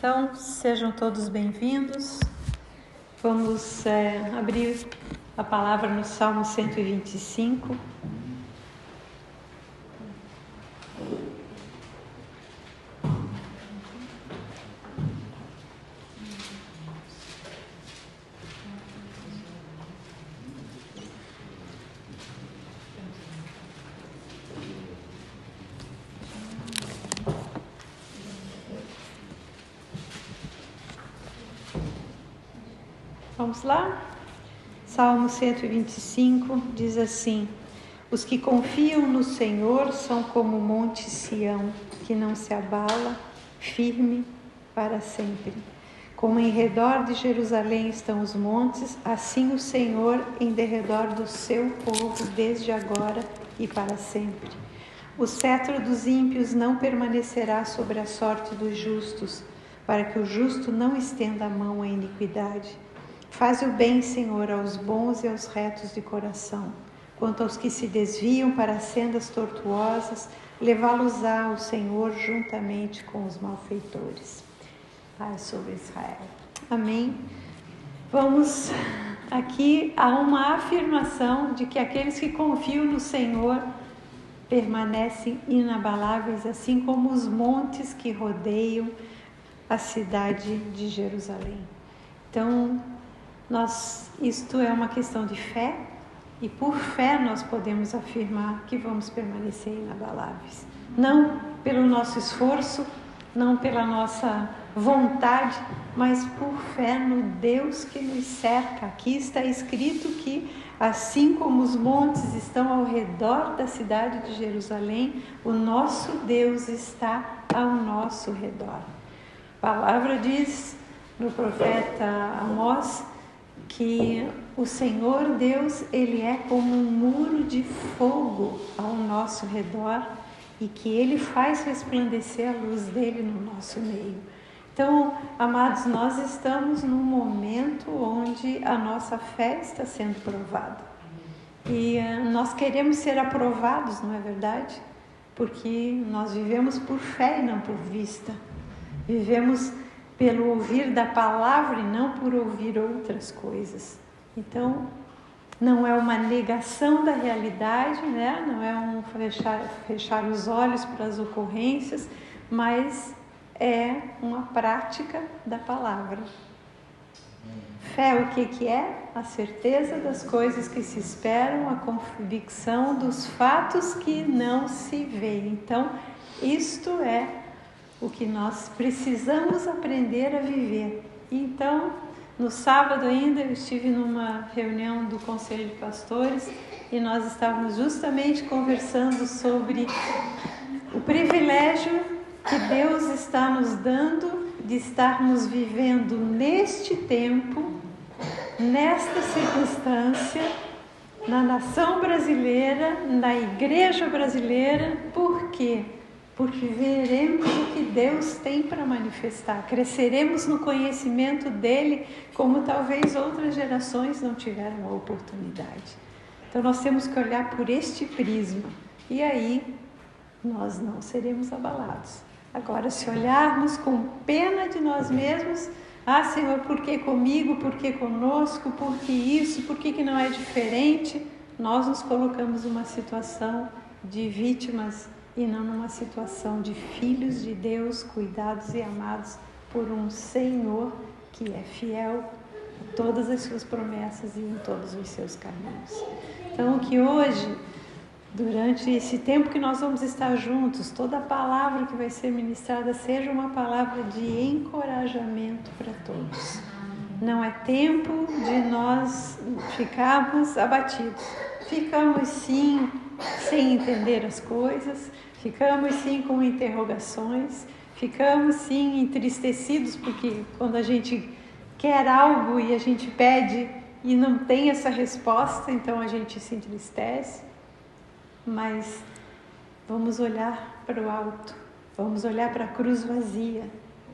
Então, sejam todos bem-vindos. Vamos abrir a palavra no Salmo 125. Vamos lá? Salmo 125 diz assim: Os que confiam no Senhor são como o monte Sião, que não se abala, firme para sempre. Como em redor de Jerusalém estão os montes, assim o Senhor em derredor do seu povo, desde agora e para sempre. O cetro dos ímpios não permanecerá sobre a sorte dos justos, para que o justo não estenda a mão à iniquidade. Faze o bem, Senhor, aos bons e aos retos de coração. Quanto aos que se desviam para sendas tortuosas, levá-los-á o Senhor juntamente com os malfeitores. Paz sobre Israel. Amém. Vamos aqui a uma afirmação de que aqueles que confiam no Senhor permanecem inabaláveis, assim como os montes que rodeiam a cidade de Jerusalém. Então, isto é uma questão de fé, e por fé nós podemos afirmar que vamos permanecer inabaláveis. Não pelo nosso esforço, não pela nossa vontade, mas por fé no Deus que nos cerca. Aqui está escrito que, assim como os montes estão ao redor da cidade de Jerusalém, o nosso Deus está ao nosso redor. A palavra diz no profeta Amós que o Senhor Deus, Ele é como um muro de fogo ao nosso redor e que Ele faz resplandecer a luz dEle no nosso meio. Então, amados, nós estamos num momento onde a nossa fé está sendo provada. E nós queremos ser aprovados, não é verdade? Porque nós vivemos por fé e não por vista. Vivemos pelo ouvir da palavra e não por ouvir outras coisas. Então, não é uma negação da realidade, né? Não é um fechar os olhos para as ocorrências, mas é uma prática da palavra. Fé, o que é? A certeza das coisas que se esperam, a convicção dos fatos que não se veem. Então, isto é o que nós precisamos aprender a viver. Então, no sábado ainda, eu estive numa reunião do Conselho de Pastores e nós estávamos justamente conversando sobre o privilégio que Deus está nos dando de estarmos vivendo neste tempo, nesta circunstância, na nação brasileira, na igreja brasileira. Por quê? Porque veremos o que Deus tem para manifestar, cresceremos no conhecimento dEle, como talvez outras gerações não tiveram a oportunidade. Então nós temos que olhar por este prisma, e aí nós não seremos abalados. Agora, se olharmos com pena de nós mesmos, Senhor, por que comigo, por que conosco, por que isso, por que não é diferente? Nós nos colocamos numa situação de vítimas e não numa situação de filhos de Deus, cuidados e amados por um Senhor que é fiel a todas as suas promessas e em todos os seus caminhos. Então, que hoje, durante esse tempo que nós vamos estar juntos, toda a palavra que vai ser ministrada seja uma palavra de encorajamento para todos. Não é tempo de nós ficarmos abatidos. Ficamos sim sem entender as coisas, ficamos sim com interrogações, ficamos sim entristecidos, porque quando a gente quer algo e a gente pede e não tem essa resposta, então a gente se entristece. Mas vamos olhar para o alto, vamos olhar para a cruz vazia.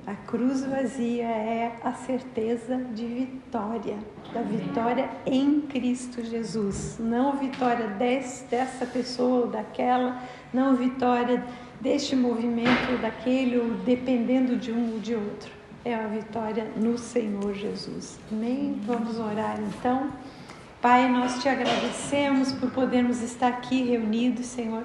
A cruz vazia é a certeza de vitória, da vitória em Cristo Jesus. Não vitória dessa pessoa ou daquela, não vitória deste movimento ou daquele, ou dependendo de um ou de outro. é a vitória no Senhor Jesus. Amém? Vamos orar então. Pai, nós te agradecemos por podermos estar aqui reunidos, Senhor.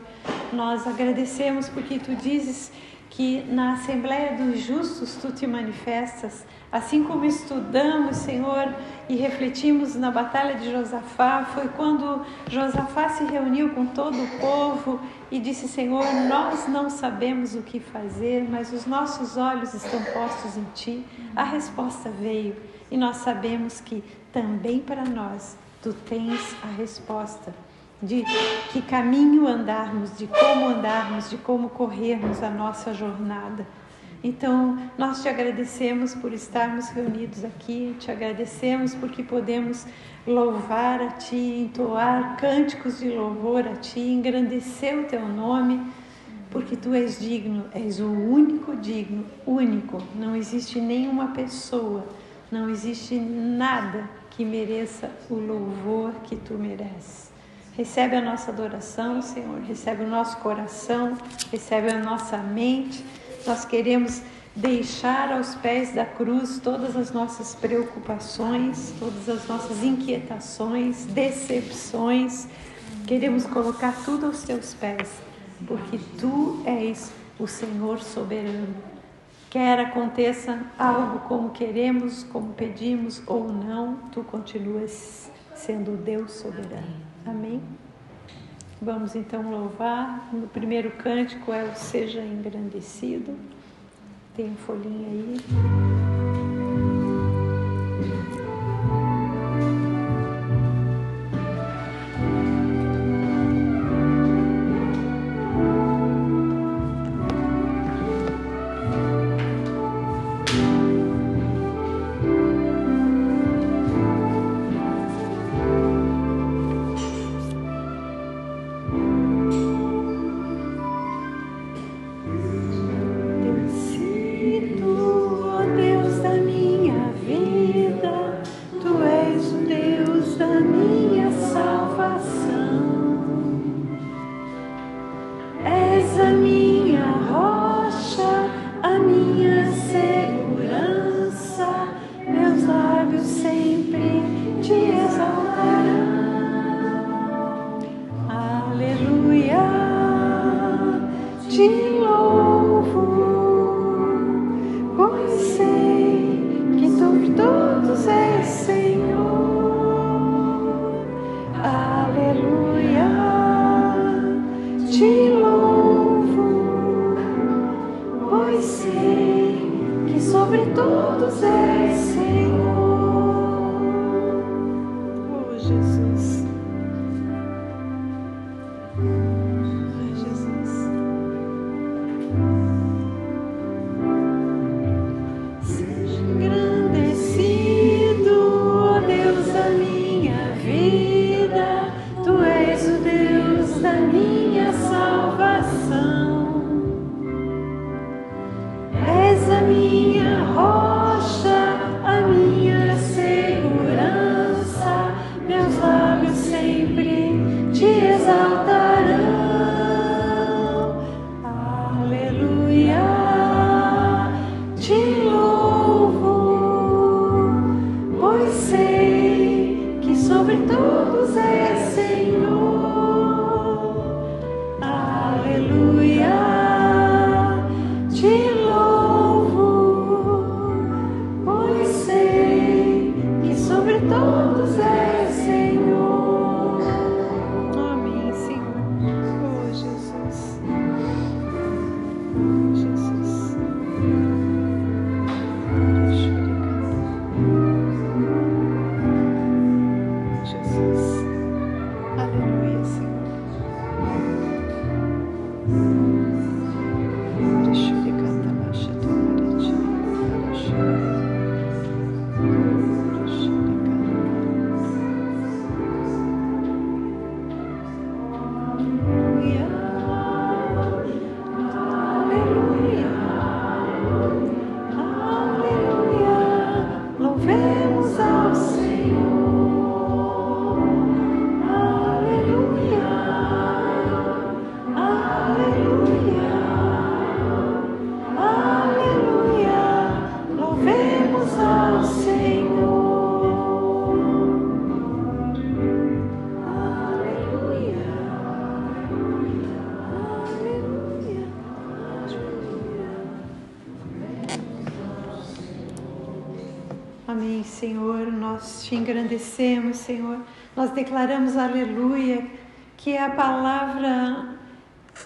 Nós agradecemos porque tu dizes que na Assembleia dos Justos tu te manifestas, assim como estudamos, Senhor, e refletimos na batalha de Josafá. Foi quando Josafá se reuniu com todo o povo e disse: Senhor, nós não sabemos o que fazer, mas os nossos olhos estão postos em ti. A resposta veio e nós sabemos que também para nós tu tens a resposta de que caminho andarmos, de como corrermos a nossa jornada. Então, nós te agradecemos por estarmos reunidos aqui, te agradecemos porque podemos louvar a Ti, entoar cânticos de louvor a Ti, engrandecer o Teu nome, porque Tu és digno, és o único digno, único. Não existe nenhuma pessoa, não existe nada que mereça o louvor que Tu mereces. Recebe a nossa adoração, Senhor, recebe o nosso coração, recebe a nossa mente. Nós queremos deixar aos pés da cruz todas as nossas preocupações, todas as nossas inquietações, decepções. Queremos colocar tudo aos teus pés, porque Tu és o Senhor soberano. Quer aconteça algo como queremos, como pedimos ou não, Tu continuas sendo o Deus soberano. Amém? Vamos então louvar. No primeiro cântico é o Seja Engrandecido. Tem folhinha aí. Te louvo, Amém, Senhor. Nós te engrandecemos, Senhor. Nós declaramos aleluia, que é a palavra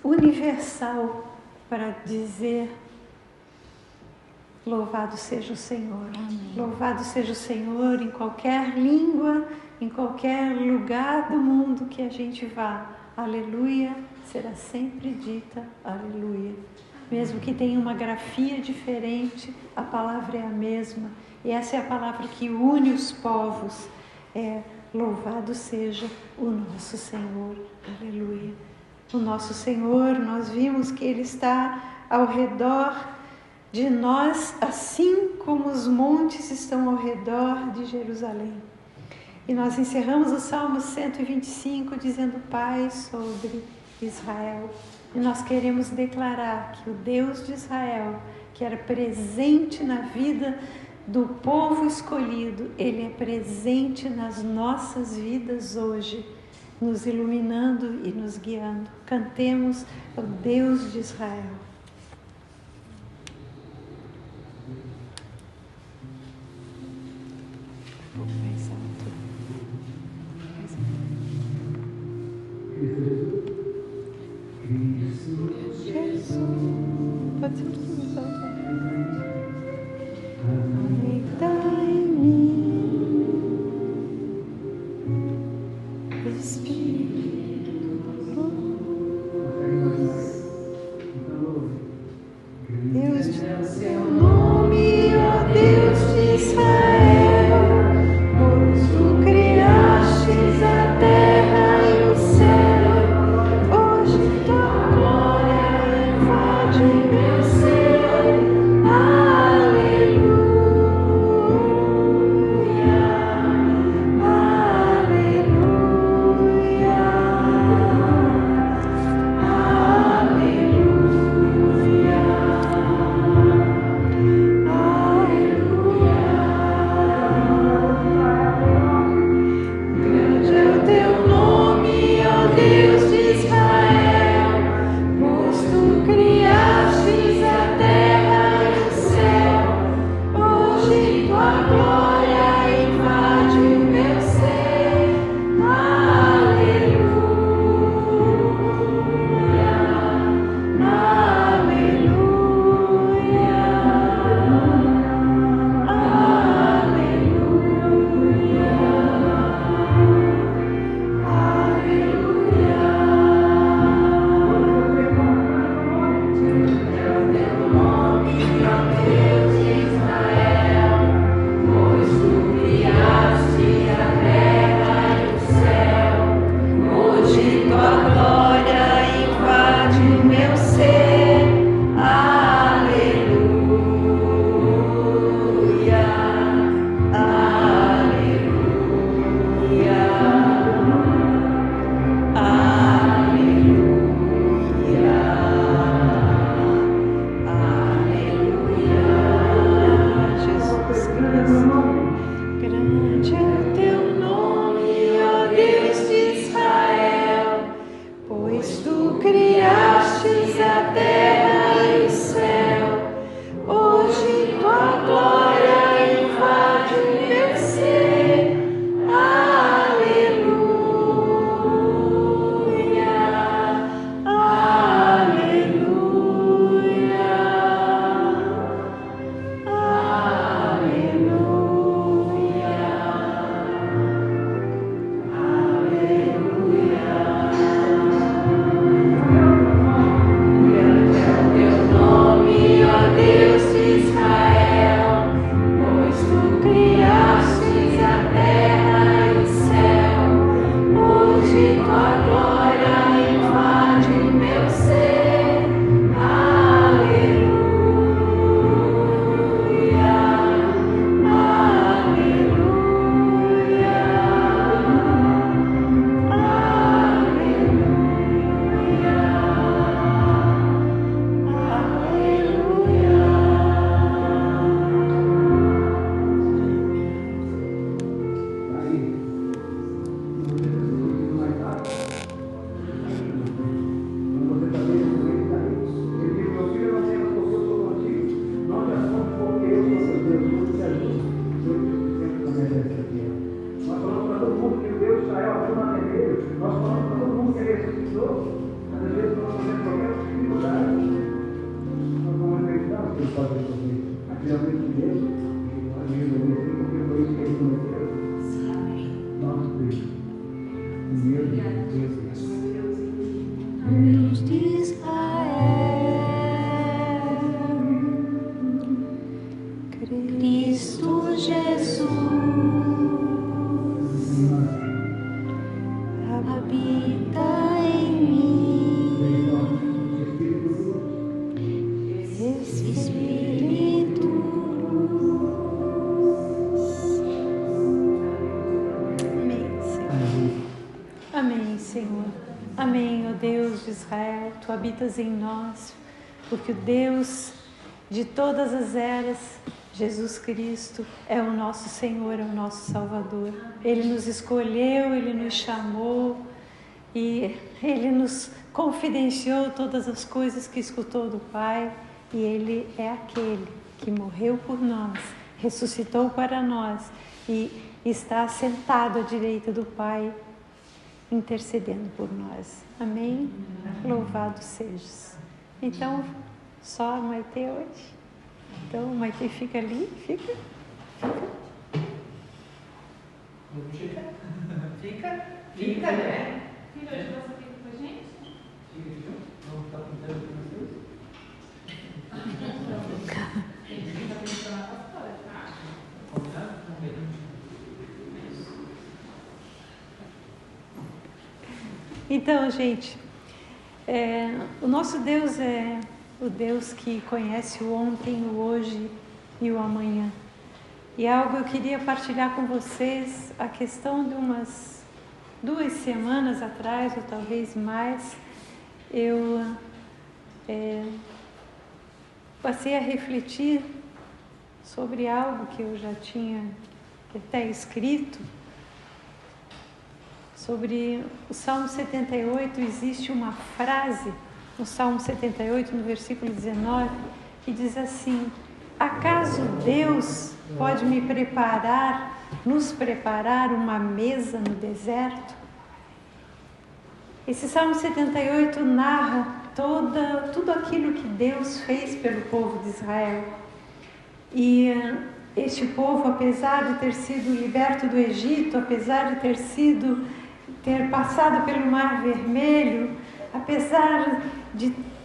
universal para dizer louvado seja o Senhor. Amém. Louvado seja o Senhor em qualquer língua, em qualquer lugar do mundo que a gente vá. Aleluia será sempre dita aleluia. Mesmo que tenha uma grafia diferente, a palavra é a mesma. E essa é a palavra que une os povos. Louvado seja o nosso Senhor. Aleluia. O nosso Senhor, nós vimos que Ele está ao redor de nós, assim como os montes estão ao redor de Jerusalém. E nós encerramos o Salmo 125 dizendo paz sobre Israel. E nós queremos declarar que o Deus de Israel, que era presente na vida do povo escolhido, Ele é presente nas nossas vidas hoje, nos iluminando e nos guiando. Cantemos ao Deus de Israel. Um pouco mais alto. Jesus, pode ser um pouquinho mais alto. Habita em mim, Espírito, Deus de seu nome, ó Deus de Israel. Deus de Israel, Cristo Jesus, habita em mim, esse Espírito. Amém, Senhor. Amém, Senhor. Amém, ó Deus de Israel, Tu habitas em nós, porque o Deus de todas as eras, Jesus Cristo, é o nosso Senhor, é o nosso Salvador. Ele nos escolheu, Ele nos chamou e Ele nos confidenciou todas as coisas que escutou do Pai, e Ele é aquele que morreu por nós, ressuscitou para nós e está sentado à direita do Pai, intercedendo por nós. Amém? Louvado sejas. Então, só a Maite hoje. Então, a Maite fica ali, fica. Fica, né? Filho, hoje você fica com a gente? Fica, vamos estar pintando com vocês? Tem que ficar pensando na pastora, tá? Combinado? Vamos ver. Então, gente, o nosso Deus é o Deus que conhece o ontem, o hoje e o amanhã. E algo eu queria partilhar com vocês, a questão de umas 2 semanas atrás, ou talvez mais, eu passei a refletir sobre algo que eu já tinha até escrito. Sobre o Salmo 78, existe uma frase no Salmo 78, no versículo 19, que diz assim: acaso Deus pode nos preparar uma mesa no deserto? Esse Salmo 78 narra tudo aquilo que Deus fez pelo povo de Israel. E este povo, apesar de ter sido liberto do Egito, apesar de ter passado pelo Mar Vermelho, apesar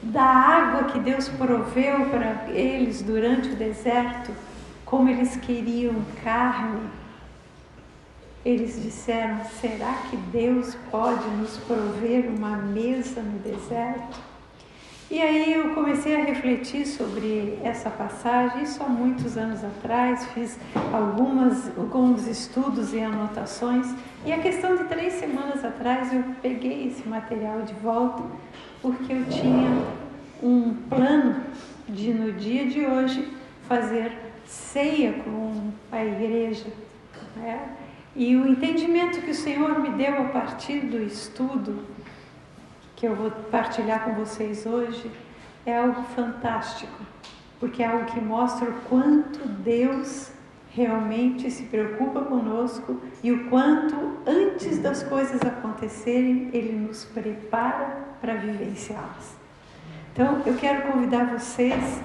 da água que Deus proveu para eles durante o deserto, como eles queriam carne, eles disseram: será que Deus pode nos prover uma mesa no deserto? E aí eu comecei a refletir sobre essa passagem, isso há muitos anos atrás, fiz alguns estudos e anotações, e a questão de 3 semanas atrás eu peguei esse material de volta, porque eu tinha um plano de, no dia de hoje, fazer ceia com a igreja, né? E o entendimento que o Senhor me deu a partir do estudo que eu vou partilhar com vocês hoje é algo fantástico, porque é algo que mostra o quanto Deus realmente se preocupa conosco e o quanto, antes das coisas acontecerem, Ele nos prepara para vivenciá-las. Então, eu quero convidar vocês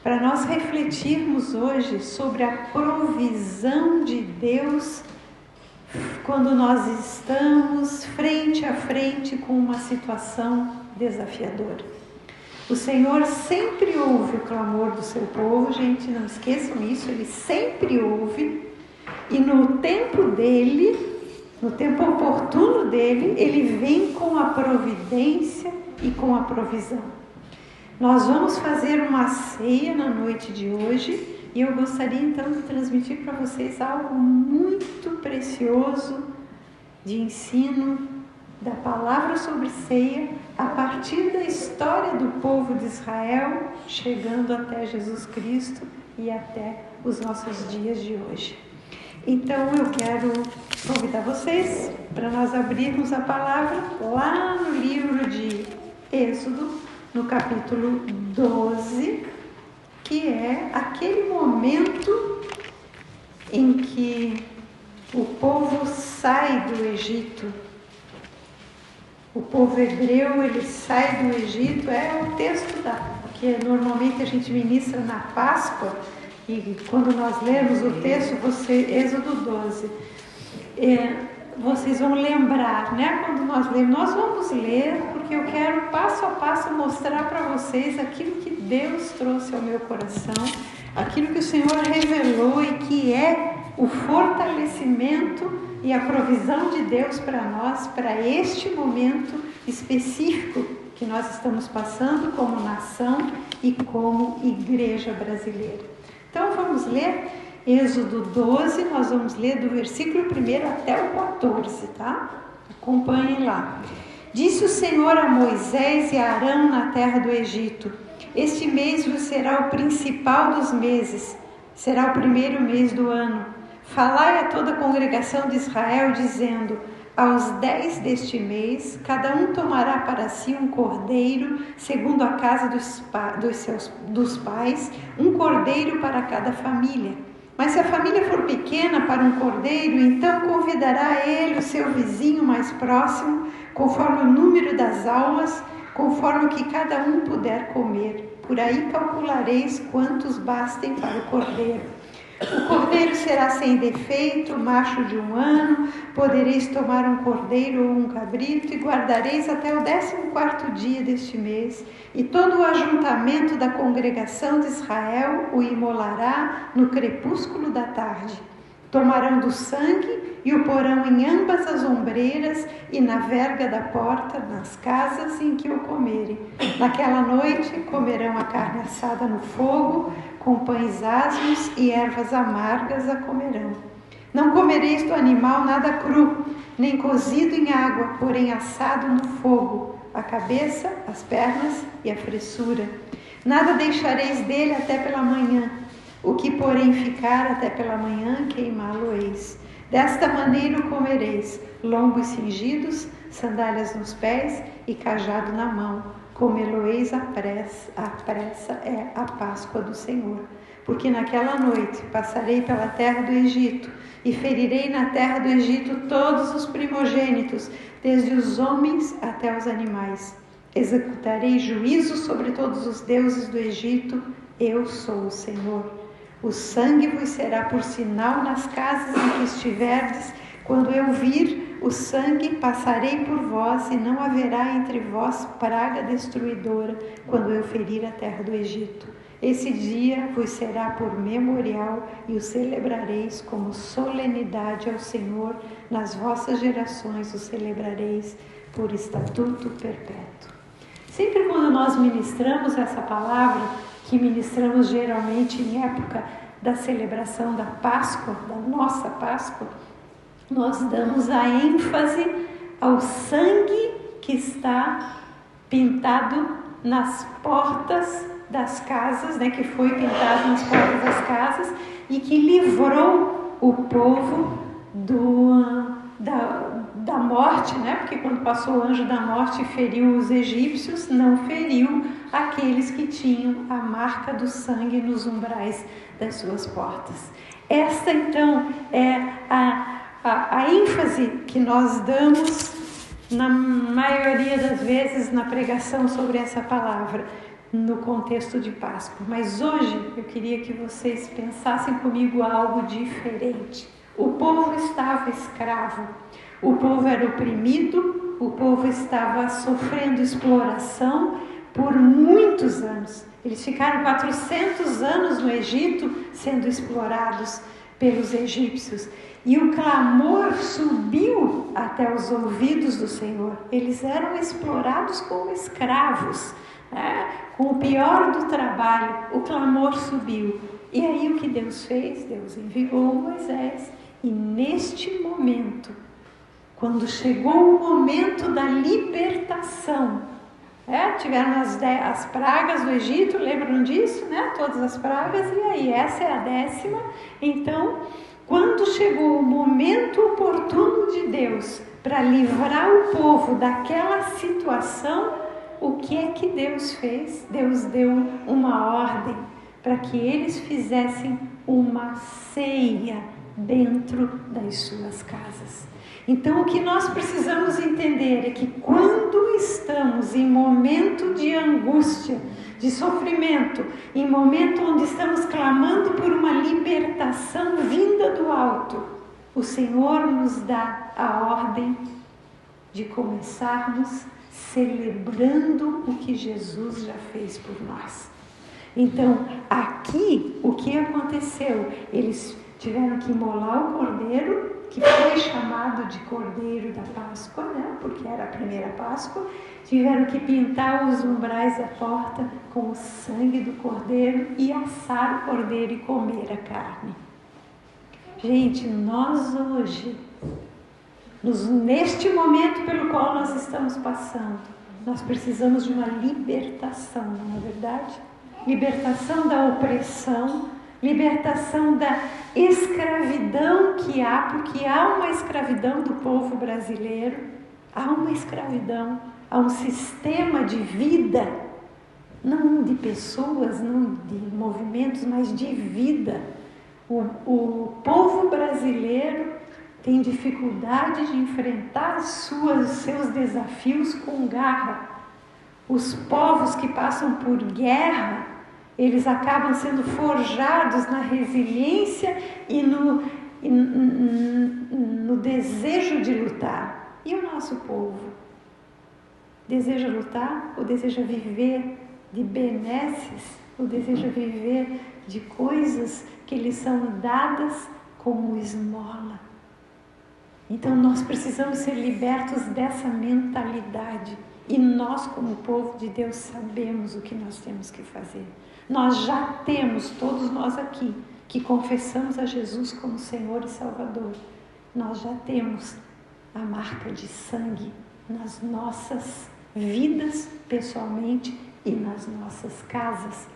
para nós refletirmos hoje sobre a provisão de Deus quando nós estamos frente a frente com uma situação desafiadora. O Senhor sempre ouve o clamor do seu povo, gente, não esqueçam isso, Ele sempre ouve, e no tempo dele, no tempo oportuno dele, Ele vem com a providência e com a provisão. Nós vamos fazer uma ceia na noite de hoje, e eu gostaria então de transmitir para vocês algo muito precioso de ensino da palavra sobre ceia a partir da história do povo de Israel chegando até Jesus Cristo e até os nossos dias de hoje. Então eu quero convidar vocês para nós abrirmos a palavra lá no livro de Êxodo, no capítulo 12, que é aquele momento em que o povo sai do Egito. O povo hebreu, ele sai do Egito, é o texto porque normalmente a gente ministra na Páscoa, e quando nós lemos o texto, Êxodo 12, vocês vão lembrar, né? Quando nós lemos, nós vamos ler, porque eu quero passo a passo mostrar para vocês aquilo que Deus trouxe ao meu coração, aquilo que o Senhor revelou e que é o fortalecimento e a provisão de Deus para nós, para este momento específico que nós estamos passando como nação e como igreja brasileira. Então vamos ler Êxodo 12, nós vamos ler do versículo 1 até o 14, tá? Acompanhem lá. Disse o Senhor a Moisés e a Arão na terra do Egito: este mês vos será o principal dos meses, será o primeiro mês do ano. Falai a toda a congregação de Israel, dizendo: aos 10 deste mês, cada um tomará para si um cordeiro, segundo a casa dos pais, um cordeiro para cada família. Mas se a família for pequena para um cordeiro, então convidará ele o seu vizinho mais próximo, conforme o número das almas, conforme o que cada um puder comer. Por aí calculareis quantos bastem para o cordeiro. O cordeiro será sem defeito, macho de 1 ano. Podereis tomar um cordeiro ou um cabrito e guardareis até o 14º dia deste mês. E todo o ajuntamento da congregação de Israel o imolará no crepúsculo da tarde. Tomarão do sangue e o porão em ambas as ombreiras e na verga da porta, nas casas em que o comerem. Naquela noite comerão a carne assada no fogo, com pães asmos e ervas amargas a comerão. Não comereis do animal nada cru, nem cozido em água, porém assado no fogo, a cabeça, as pernas e a fressura. Nada deixareis dele até pela manhã. O que, porém, ficar até pela manhã, queimá-lo-eis. Desta maneira o comereis: lombos cingidos, sandálias nos pés e cajado na mão. Comê-lo-eis à pressa, é a Páscoa do Senhor. Porque naquela noite passarei pela terra do Egito e ferirei na terra do Egito todos os primogênitos, desde os homens até os animais. Executarei juízo sobre todos os deuses do Egito. Eu sou o Senhor. O sangue vos será por sinal nas casas em que estiverdes. Quando eu vir o sangue, passarei por vós, e não haverá entre vós praga destruidora, quando eu ferir a terra do Egito. Esse dia vos será por memorial, e o celebrareis como solenidade ao Senhor. Nas vossas gerações o celebrareis por estatuto perpétuo. Sempre quando nós ministramos essa palavra, que ministramos geralmente em época da celebração da Páscoa, da nossa Páscoa, nós damos a ênfase ao sangue que está pintado nas portas das casas, né, que foi pintado nas portas das casas e que livrou o povo da morte, né? Porque quando passou o anjo da morte e feriu os egípcios, não feriu aqueles que tinham a marca do sangue nos umbrais das suas portas. Esta então é a ênfase que nós damos na maioria das vezes na pregação sobre essa palavra, no contexto de Páscoa. Mas hoje eu queria que vocês pensassem comigo algo diferente. O povo estava escravo, o povo era oprimido, o povo estava sofrendo exploração por muitos anos. Eles ficaram 400 anos no Egito sendo explorados pelos egípcios. E o clamor subiu até os ouvidos do Senhor. Eles eram explorados como escravos, né? Com o pior do trabalho. O clamor subiu. E aí o que Deus fez? Deus enviou Moisés. E neste momento, quando chegou o momento da libertação, tiveram as pragas do Egito, lembram disso, né? Todas as pragas, e aí essa é a 10ª. Então, quando chegou o momento oportuno de Deus para livrar o povo daquela situação, o que é que Deus fez? Deus deu uma ordem para que eles fizessem uma ceia dentro das suas casas. Então, o que nós precisamos entender é que quando estamos em momento de angústia, de sofrimento, em momento onde estamos clamando por uma libertação vinda do alto, o Senhor nos dá a ordem de começarmos celebrando o que Jesus já fez por nós. Então, aqui, o que aconteceu? Eles tiveram que imolar o cordeiro, que foi chamado de Cordeiro da Páscoa, né? Porque era a primeira Páscoa. Tiveram que pintar os umbrais da porta com o sangue do cordeiro e assar o cordeiro e comer a carne. Gente, nós hoje, neste momento pelo qual nós estamos passando, nós precisamos de uma libertação, não é verdade? Libertação da opressão, libertação da escravidão que há, porque há uma escravidão do povo brasileiro, há uma escravidão, há um sistema de vida, não de pessoas, não de movimentos, mas de vida. O povo brasileiro tem dificuldade de enfrentar seus desafios com garra. Os povos que passam por guerra, eles acabam sendo forjados na resiliência e no desejo de lutar. E o nosso povo? Deseja lutar ou deseja viver de benesses? Ou deseja viver de coisas que lhes são dadas como esmola? Então nós precisamos ser libertos dessa mentalidade. E nós, como povo de Deus, sabemos o que nós temos que fazer. Nós já temos, todos nós aqui, que confessamos a Jesus como Senhor e Salvador, nós já temos a marca de sangue nas nossas vidas, pessoalmente, e nas nossas casas.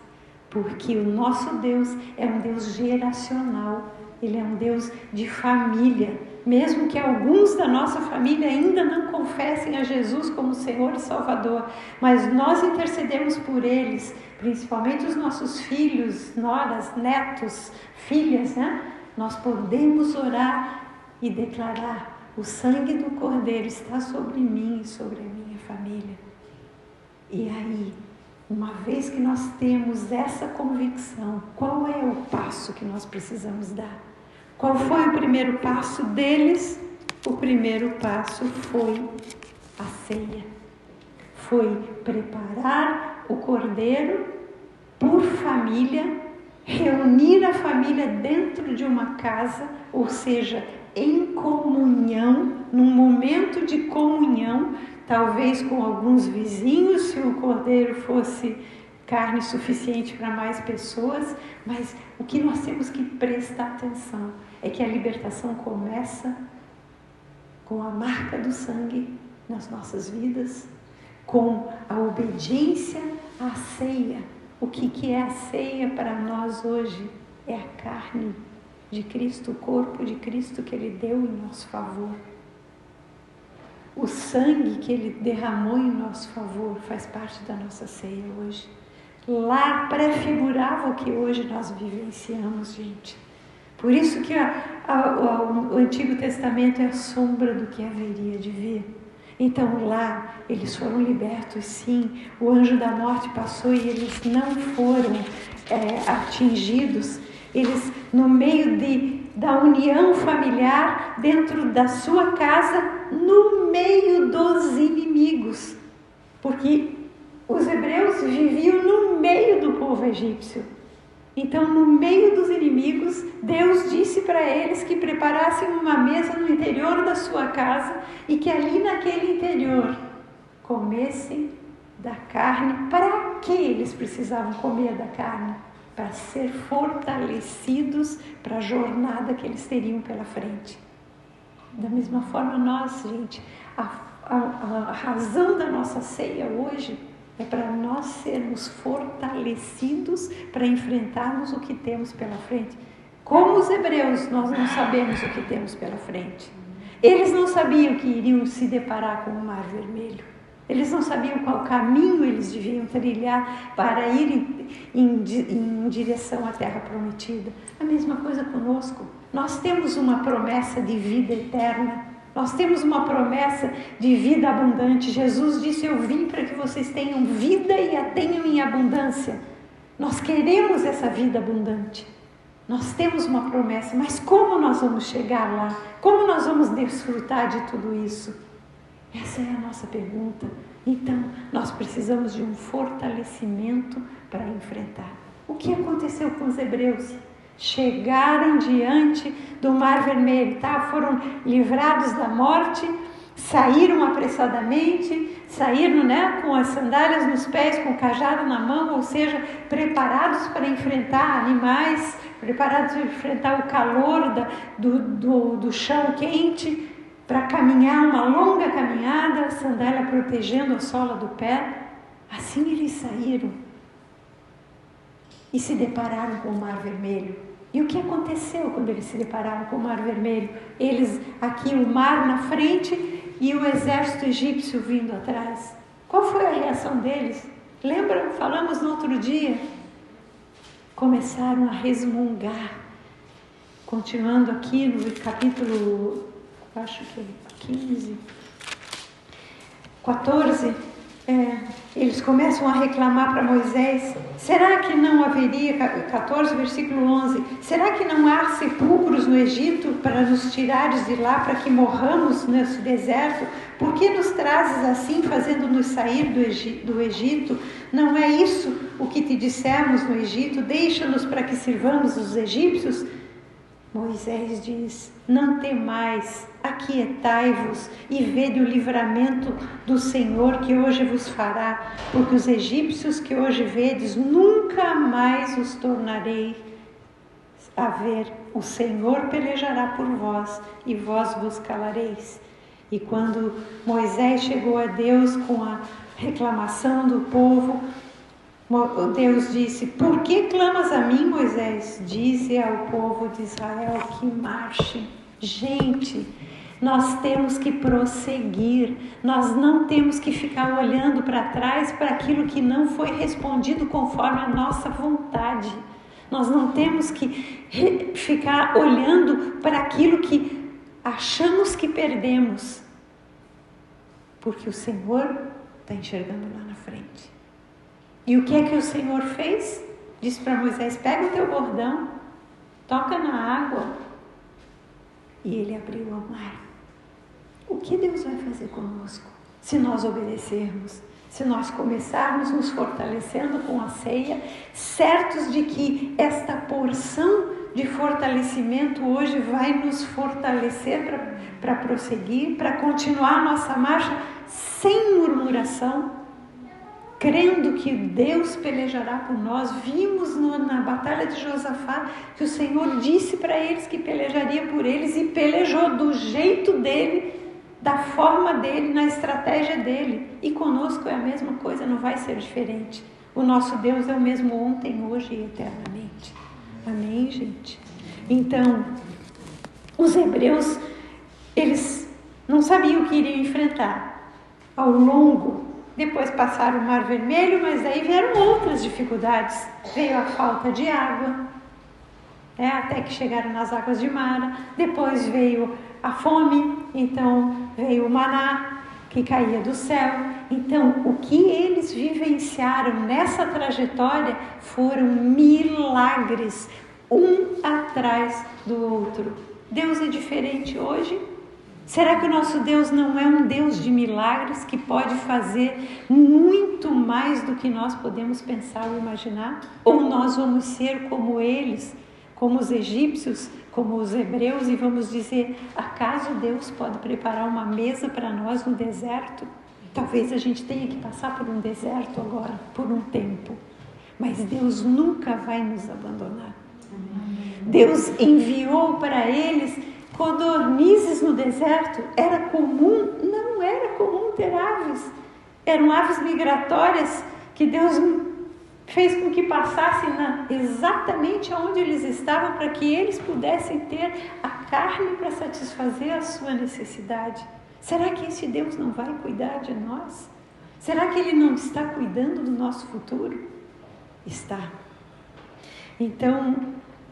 Porque o nosso Deus é um Deus geracional, Ele é um Deus de família. Mesmo que alguns da nossa família ainda não confessem a Jesus como Senhor e Salvador, mas nós intercedemos por eles, principalmente os nossos filhos, noras, netos, filhas, né? Nós podemos orar e declarar: o sangue do Cordeiro está sobre mim e sobre a minha família. E aí, uma vez que nós temos essa convicção, qual é o passo que nós precisamos dar? Qual foi o primeiro passo deles? O primeiro passo foi a ceia. Foi preparar o cordeiro por família, reunir a família dentro de uma casa, ou seja, em comunhão, num momento de comunhão, talvez com alguns vizinhos, se o cordeiro fosse carne suficiente para mais pessoas, mas o que nós temos que prestar atenção é que a libertação começa com a marca do sangue nas nossas vidas, com a obediência à ceia. O que é a ceia para nós hoje? É a carne de Cristo, o corpo de Cristo que Ele deu em nosso favor. O sangue que Ele derramou em nosso favor faz parte da nossa ceia hoje. Lá prefigurava o que hoje nós vivenciamos, gente. Por isso que o Antigo Testamento é a sombra do que haveria de vir. Então lá eles foram libertos, sim. O anjo da morte passou e eles não foram atingidos. Eles, no meio da união familiar, dentro da sua casa, no meio dos inimigos. Porque os hebreus viviam no meio do povo egípcio. Então, no meio dos inimigos, Deus disse para eles que preparassem uma mesa no interior da sua casa e que ali naquele interior comessem da carne. Para que eles precisavam comer da carne? Para ser fortalecidos para a jornada que eles teriam pela frente. Da mesma forma, nós, gente, a razão da nossa ceia hoje é para nós sermos fortalecidos para enfrentarmos o que temos pela frente. Como os hebreus, nós não sabemos o que temos pela frente. Eles não sabiam que iriam se deparar com o Mar Vermelho. Eles não sabiam qual caminho eles deviam trilhar para ir em direção à terra prometida. A mesma coisa conosco. Nós temos uma promessa de vida eterna. Nós temos uma promessa de vida abundante. Jesus disse: eu vim para que vocês tenham vida e a tenham em abundância. Nós queremos essa vida abundante. Nós temos uma promessa, mas como nós vamos chegar lá? Como nós vamos desfrutar de tudo isso? Essa é a nossa pergunta. Então, nós precisamos de um fortalecimento para enfrentar. O que aconteceu com os hebreus? Chegaram diante do Mar Vermelho, tá? Foram livrados da morte, saíram apressadamente, saíram, né, com as sandálias nos pés, com o cajado na mão, ou seja, preparados para enfrentar animais, preparados para enfrentar o calor do chão quente, para caminhar uma longa caminhada, a sandália protegendo a sola do pé. Assim eles saíram e se depararam com o Mar Vermelho. E o que aconteceu quando eles se depararam com o Mar Vermelho? Eles, aqui o mar na frente e o exército egípcio vindo atrás. Qual foi a reação deles? Lembram? Falamos no outro dia. Começaram a resmungar. Continuando aqui no capítulo, acho que 15, 14, eles começam a reclamar para Moisés: será que não haveria, 14 versículo 11, será que não há sepulcros no Egito para nos tirares de lá, para que morramos nesse deserto? Por que nos trazes assim, fazendo-nos sair do Egito? Não é isso o que te dissemos no Egito? Deixa-nos para que sirvamos os egípcios? Moisés diz: não temais, aquietai-vos e vede o livramento do Senhor que hoje vos fará, porque os egípcios que hoje vedes, nunca mais os tornarei a ver. O Senhor pelejará por vós e vós vos calareis. E quando Moisés chegou a Deus com a reclamação do povo, Deus disse: por que clamas a mim, Moisés? Dize ao povo de Israel que marche. Gente, nós temos que prosseguir. Nós não temos que ficar olhando para trás para aquilo que não foi respondido conforme a nossa vontade. Nós não temos que ficar olhando para aquilo que achamos que perdemos, porque o Senhor está enxergando lá na frente. E o que é que o Senhor fez? Disse para Moisés: pega o teu bordão, toca na água. E ele abriu o mar. O que Deus vai fazer conosco se nós obedecermos? Se nós começarmos nos fortalecendo com a ceia, certos de que esta porção de fortalecimento hoje vai nos fortalecer para prosseguir, para continuar a nossa marcha sem murmuração, crendo que Deus pelejará por nós. Vimos na batalha de Josafá que o Senhor disse para eles que pelejaria por eles, e pelejou do jeito dele, da forma dele, na estratégia dele. E conosco é a mesma coisa, não vai ser diferente. O nosso Deus é o mesmo ontem, hoje e eternamente. Amém, gente? Então, os hebreus, eles não sabiam o que iriam enfrentar ao longo. Depois passaram o Mar Vermelho, mas aí vieram outras dificuldades. Veio a falta de água, até que chegaram nas águas de Mara. Depois veio a fome, então veio o maná que caía do céu. Então, o que eles vivenciaram nessa trajetória foram milagres, um atrás do outro. Deus é diferente hoje? Será que o nosso Deus não é um Deus de milagres, que pode fazer muito mais do que nós podemos pensar ou imaginar? Ou nós vamos ser como eles, como os egípcios, como os hebreus, e vamos dizer: acaso Deus pode preparar uma mesa para nós no deserto? Talvez a gente tenha que passar por um deserto agora, por um tempo, mas Deus nunca vai nos abandonar. Deus enviou para eles codornizes no deserto. Era comum? Não era comum ter aves. Eram aves migratórias que Deus fez com que passassem exatamente onde eles estavam, para que eles pudessem ter a carne para satisfazer a sua necessidade. Será que esse Deus não vai cuidar de nós? Será que Ele não está cuidando do nosso futuro? Está. Então,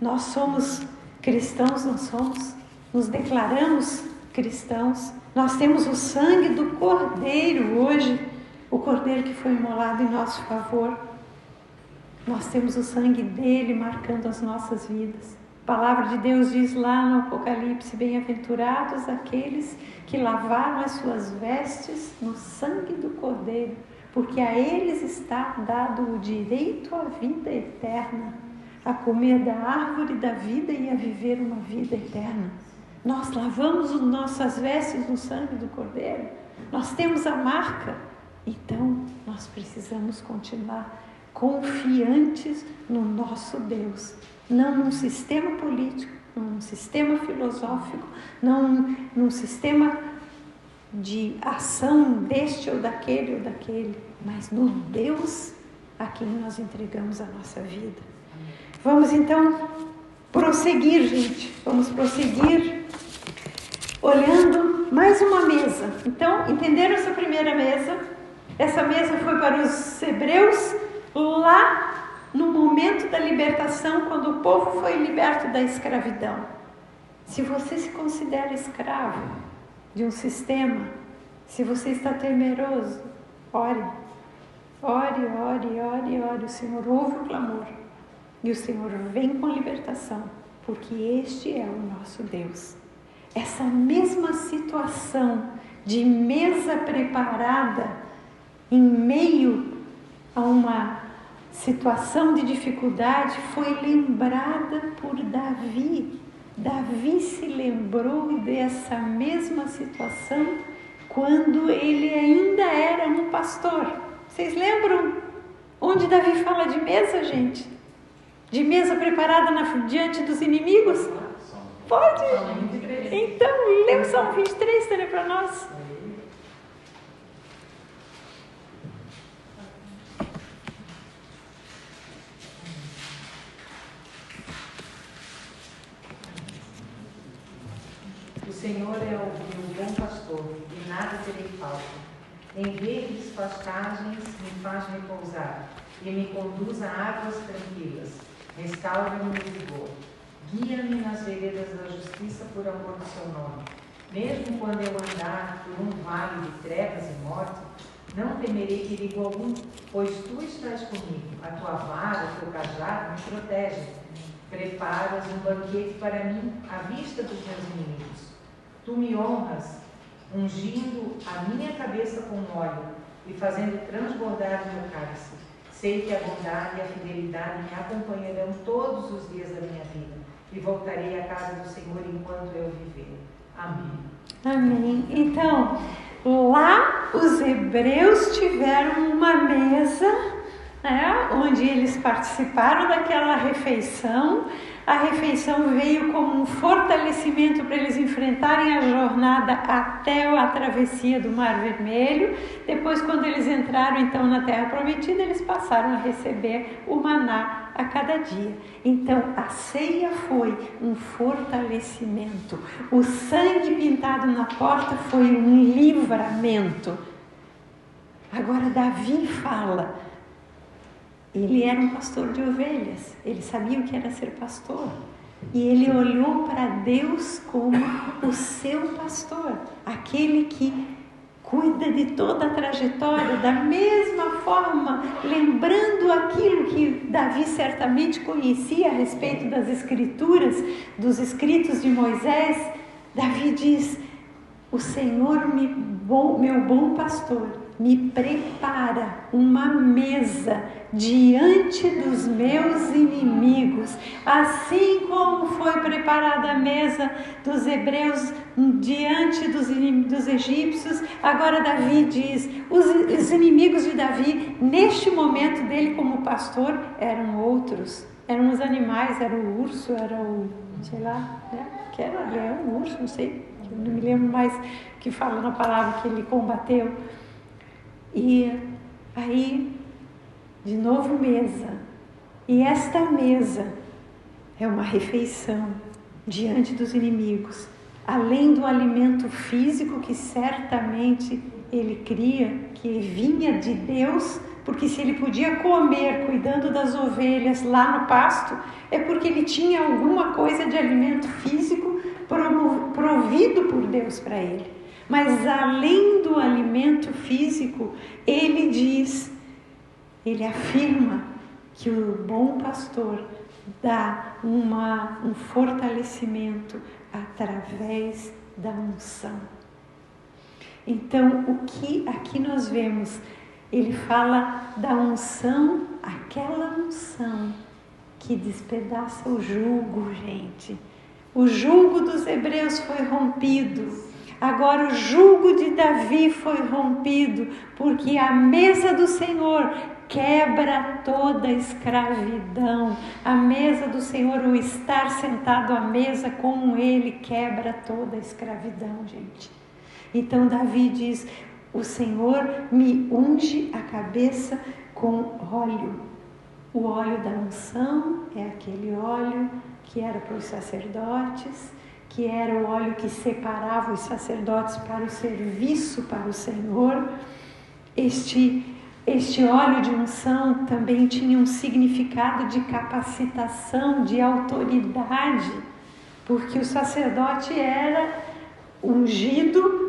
nós somos cristãos, nos declaramos cristãos. Nós temos o sangue do Cordeiro hoje, o Cordeiro que foi imolado em nosso favor. Nós temos o sangue dele marcando as nossas vidas. A palavra de Deus diz lá no Apocalipse: bem-aventurados aqueles que lavaram as suas vestes no sangue do Cordeiro, porque a eles está dado o direito à vida eterna, a comer da árvore da vida e a viver uma vida eterna. Nós lavamos as nossas vestes no sangue do Cordeiro, nós temos a marca, então nós precisamos continuar confiantes no nosso Deus, não num sistema político, não num sistema filosófico, não num sistema de ação deste ou daquele, mas no Deus a quem nós entregamos a nossa vida. Vamos então prosseguir, gente. Vamos prosseguir olhando mais uma mesa. Então, entenderam essa primeira mesa? Essa mesa foi para os hebreus lá no momento da libertação, quando o povo foi liberto da escravidão. Se você se considera escravo de um sistema, se você está temeroso, ore. Ore, ore, ore, ore. O Senhor ouve o clamor. E o Senhor vem com a libertação, porque este é o nosso Deus. Essa mesma situação de mesa preparada em meio a uma situação de dificuldade foi lembrada por Davi. Davi se lembrou dessa mesma situação quando ele ainda era um pastor. Vocês lembram onde Davi fala de mesa, gente? De mesa preparada diante dos inimigos? Pode? Então, lê o Salmo 23, tá, para nós. O Senhor é o meu bom pastor, e nada terei falta. Em verdes pastagens me faz repousar, e me conduz a águas tranquilas. Restaura-me o vigor. Guia-me nas veredas da justiça por amor do seu nome. Mesmo quando eu andar por um vale de trevas e morte, não temerei perigo algum, pois tu estás comigo. A tua vara, o teu cajado me protegem. Preparas um banquete para mim à vista dos meus inimigos. Tu me honras, ungindo a minha cabeça com óleo e fazendo transbordar o meu cálice. Sei que a bondade e a fidelidade me acompanharão todos os dias da minha vida, e voltarei à casa do Senhor enquanto eu viver. Amém. Amém. Então, lá os hebreus tiveram uma mesa, né, onde eles participaram daquela refeição. A refeição veio como um fortalecimento para eles enfrentarem a jornada até a travessia do Mar Vermelho. Depois, quando eles entraram então na Terra Prometida, eles passaram a receber o maná a cada dia. Então, a ceia foi um fortalecimento. O sangue pintado na porta foi um livramento. Agora, Davi fala. Ele era um pastor de ovelhas, ele sabia o que era ser pastor. E ele olhou para Deus como o seu pastor, aquele que cuida de toda a trajetória, da mesma forma, lembrando aquilo que Davi certamente conhecia a respeito das escrituras, dos escritos de Moisés. Davi diz: o Senhor, meu bom pastor, me prepara uma mesa diante dos meus inimigos, assim como foi preparada a mesa dos hebreus diante dos egípcios. Agora Davi diz, os inimigos de Davi, neste momento dele como pastor, eram outros, eram os animais, era o urso, era o, sei lá, né? Que era leão, urso, não sei, não me lembro mais que fala na palavra que ele combateu. E aí, de novo mesa. E esta mesa é uma refeição diante dos inimigos. além do alimento físico que certamente ele cria, que vinha de Deus, porque se ele podia comer cuidando das ovelhas lá no pasto, é porque ele tinha alguma coisa de alimento físico provido por Deus para ele. Mas além do alimento físico, ele diz, ele afirma que o bom pastor dá um fortalecimento através da unção. Então, o que aqui nós vemos, ele fala da unção, aquela unção que despedaça o jugo, gente. O jugo dos hebreus foi rompido. Agora o jugo de Davi foi rompido, porque a mesa do Senhor quebra toda a escravidão. A mesa do Senhor, o estar sentado à mesa com ele, quebra toda a escravidão, gente. Então Davi diz, o Senhor me unge a cabeça com óleo. O óleo da unção é aquele óleo que era para os sacerdotes, que era o óleo que separava os sacerdotes para o serviço para o Senhor. Este óleo de unção também tinha um significado de capacitação, de autoridade, porque o sacerdote era ungido,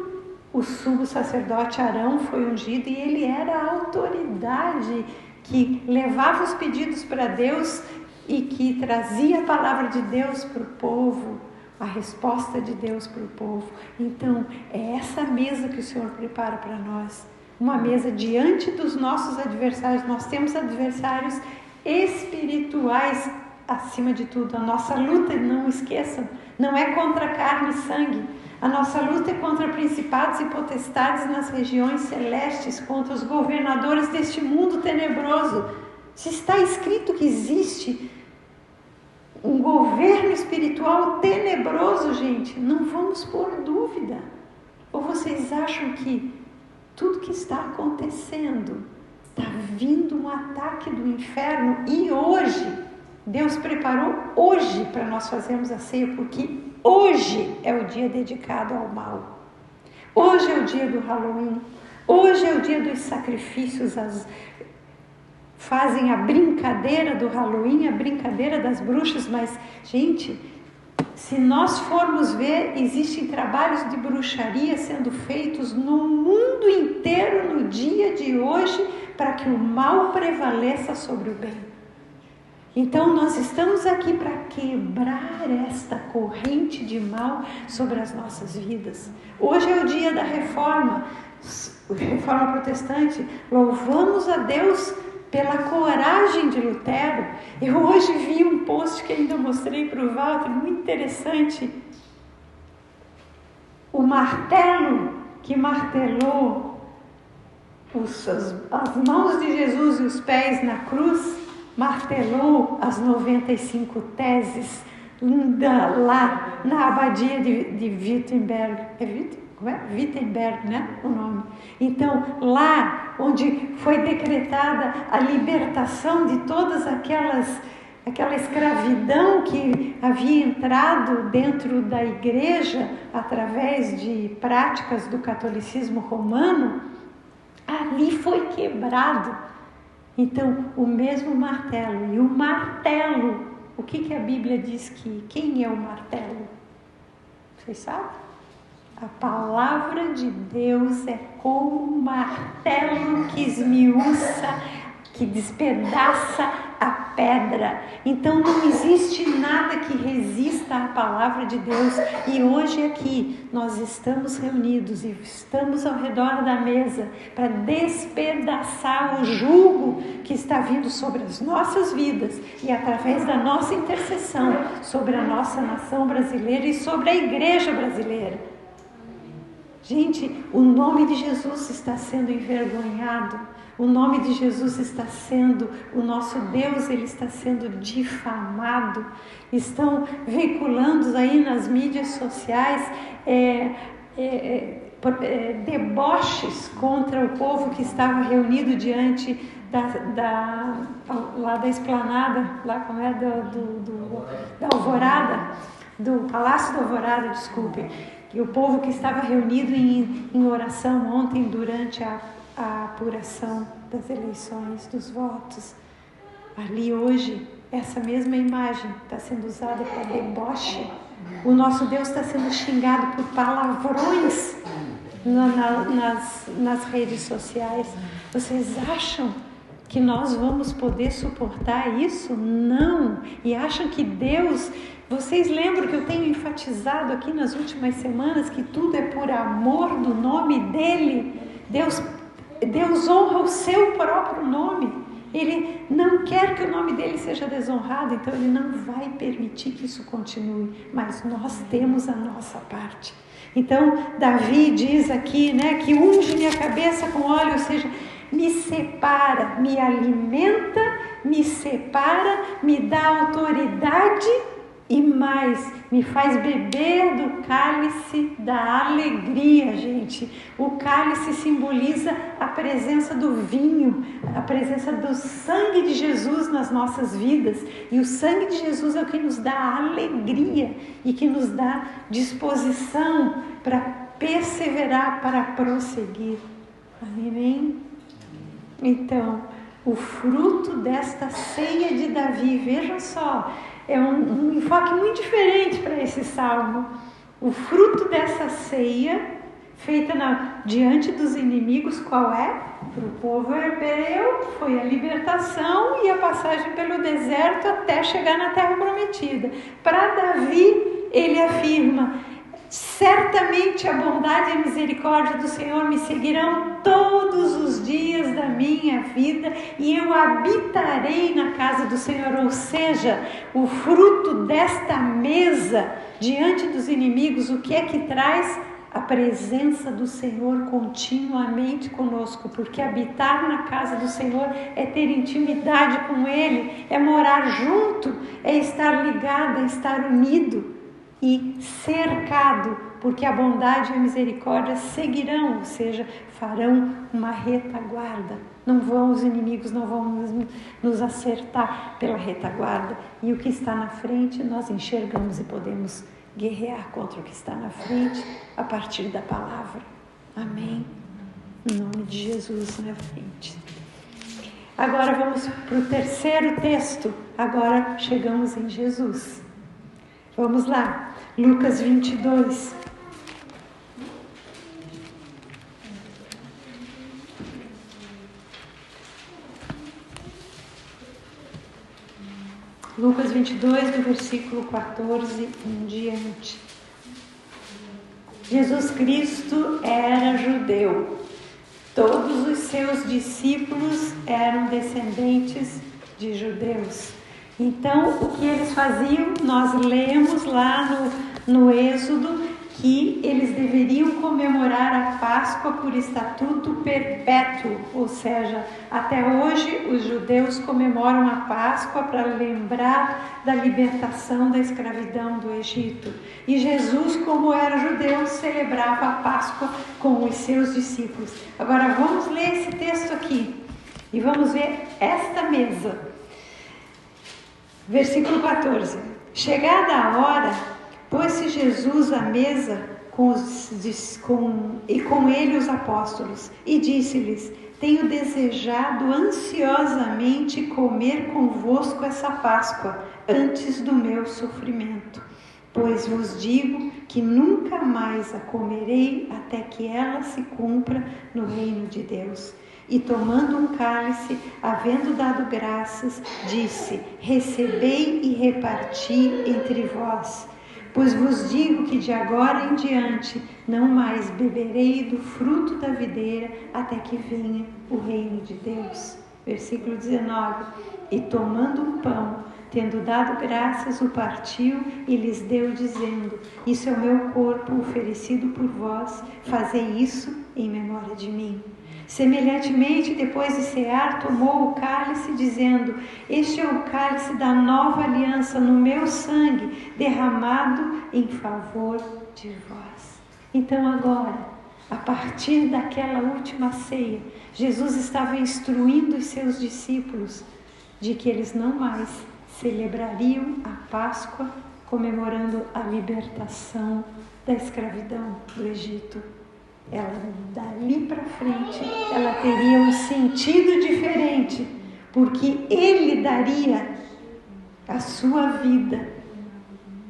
o sumo sacerdote Arão foi ungido e ele era a autoridade que levava os pedidos para Deus e que trazia a palavra de Deus para o povo, a resposta de Deus para o povo. Então, é essa mesa que o Senhor prepara para nós. Uma mesa diante dos nossos adversários. Nós temos adversários espirituais acima de tudo. A nossa luta, não esqueçam, não é contra carne e sangue. A nossa luta é contra principados e potestades nas regiões celestes, contra os governadores deste mundo tenebroso. Se está escrito que existe um governo espiritual tenebroso, gente, não vamos pôr dúvida. Ou vocês acham que tudo que está acontecendo está vindo um ataque do inferno e hoje, Deus preparou hoje para nós fazermos a ceia, porque hoje é o dia dedicado ao mal. Hoje é o dia do Halloween. Hoje é o dia dos sacrifícios. Fazem a brincadeira do Halloween, a brincadeira das bruxas, mas, gente, se nós formos ver, existem trabalhos de bruxaria sendo feitos no mundo inteiro no dia de hoje para que o mal prevaleça sobre o bem. Então nós estamos aqui para quebrar esta corrente de mal sobre as nossas vidas. Hoje é o dia da reforma protestante. Louvamos a Deus pela coragem de Lutero. Eu hoje vi um post que ainda mostrei para o Walter, muito interessante. O martelo que martelou as mãos de Jesus e os pés na cruz, martelou as 95 teses lá na abadia de Wittenberg. Wittenberg, né? O nome. Então, lá onde foi decretada a libertação de todas aquela escravidão que havia entrado dentro da igreja através de práticas do catolicismo romano, ali foi quebrado. Então, o mesmo martelo. E o martelo, o que a Bíblia diz que... Quem é o martelo? Vocês sabem? A palavra de Deus é como um martelo que esmiuça, que despedaça a pedra. Então não existe nada que resista à palavra de Deus. E hoje aqui nós estamos reunidos e estamos ao redor da mesa para despedaçar o jugo que está vindo sobre as nossas vidas e através da nossa intercessão sobre a nossa nação brasileira e sobre a igreja brasileira. Gente, o nome de Jesus está sendo envergonhado. O nome de Jesus está sendo, o nosso Deus, ele está sendo difamado. Estão veiculando aí nas mídias sociais deboches contra o povo que estava reunido diante lá da esplanada, lá como é, da Alvorada. do Palácio da Alvorada, desculpe, e o povo que estava reunido em oração ontem durante a apuração das eleições, dos votos. Ali hoje, essa mesma imagem está sendo usada para deboche. O nosso Deus está sendo xingado por palavrões nas redes sociais. Vocês acham que nós vamos poder suportar isso? Não. E acham que Deus... Vocês lembram que eu tenho enfatizado aqui nas últimas semanas que tudo é por amor do nome dEle? Deus honra o seu próprio nome. Ele não quer que o nome dele seja desonrado, então ele não vai permitir que isso continue. Mas nós temos a nossa parte. Então, Davi diz aqui, né, que unge minha cabeça com óleo, ou seja, me separa, me alimenta, me separa, me dá autoridade e mais, me faz beber do cálice da alegria, gente. O cálice simboliza a presença do vinho, a presença do sangue de Jesus nas nossas vidas. E o sangue de Jesus é o que nos dá alegria e que nos dá disposição para perseverar, para prosseguir. Amém? Então, o fruto desta ceia de Davi, vejam só, é um enfoque muito diferente para esse salmo. O fruto dessa ceia, feita diante dos inimigos, qual é? Para o povo hebreu, foi a libertação e a passagem pelo deserto até chegar na terra prometida. Para Davi, ele afirma: certamente a bondade e a misericórdia do Senhor me seguirão todos os dias da minha vida e eu habitarei na casa do Senhor. Ou seja, o fruto desta mesa diante dos inimigos, o que é que traz? A presença do Senhor continuamente conosco, porque habitar na casa do Senhor é ter intimidade com Ele, é morar junto, é estar ligado, é estar unido e cercado, porque a bondade e a misericórdia seguirão, ou seja, farão uma retaguarda. Os inimigos não vão nos acertar pela retaguarda, e o que está na frente nós enxergamos e podemos guerrear contra o que está na frente a partir da palavra. Amém? Em nome de Jesus na frente. Agora vamos para o terceiro texto. Agora chegamos em Jesus. Vamos lá, Lucas 22. Lucas 22, do versículo 14 em diante. Jesus Cristo era judeu. Todos os seus discípulos eram descendentes de judeus. Então, o que eles faziam? Nós lemos lá no Êxodo que eles deveriam comemorar a Páscoa por estatuto perpétuo, ou seja, até hoje os judeus comemoram a Páscoa para lembrar da libertação da escravidão do Egito. E Jesus, como era judeu, celebrava a Páscoa com os seus discípulos. Agora vamos ler esse texto aqui e vamos ver esta mesa. Versículo 14. Chegada a hora, pôs-se Jesus à mesa com ele os apóstolos e disse-lhes: tenho desejado ansiosamente comer convosco essa Páscoa antes do meu sofrimento, pois vos digo que nunca mais a comerei até que ela se cumpra no reino de Deus. E tomando um cálice, havendo dado graças, disse: recebei e reparti entre vós. Pois vos digo que de agora em diante não mais beberei do fruto da videira até que venha o reino de Deus. Versículo 19. E tomando um pão, tendo dado graças, o partiu e lhes deu, dizendo: isso é o meu corpo oferecido por vós, fazei isso em memória de mim. Semelhantemente, depois de cear, tomou o cálice, dizendo: este é o cálice da nova aliança no meu sangue, derramado em favor de vós. Então agora, a partir daquela última ceia, Jesus estava instruindo os seus discípulos de que eles não mais celebrariam a Páscoa comemorando a libertação da escravidão do Egito. Ela, dali para frente, ela teria um sentido diferente, porque Ele daria a sua vida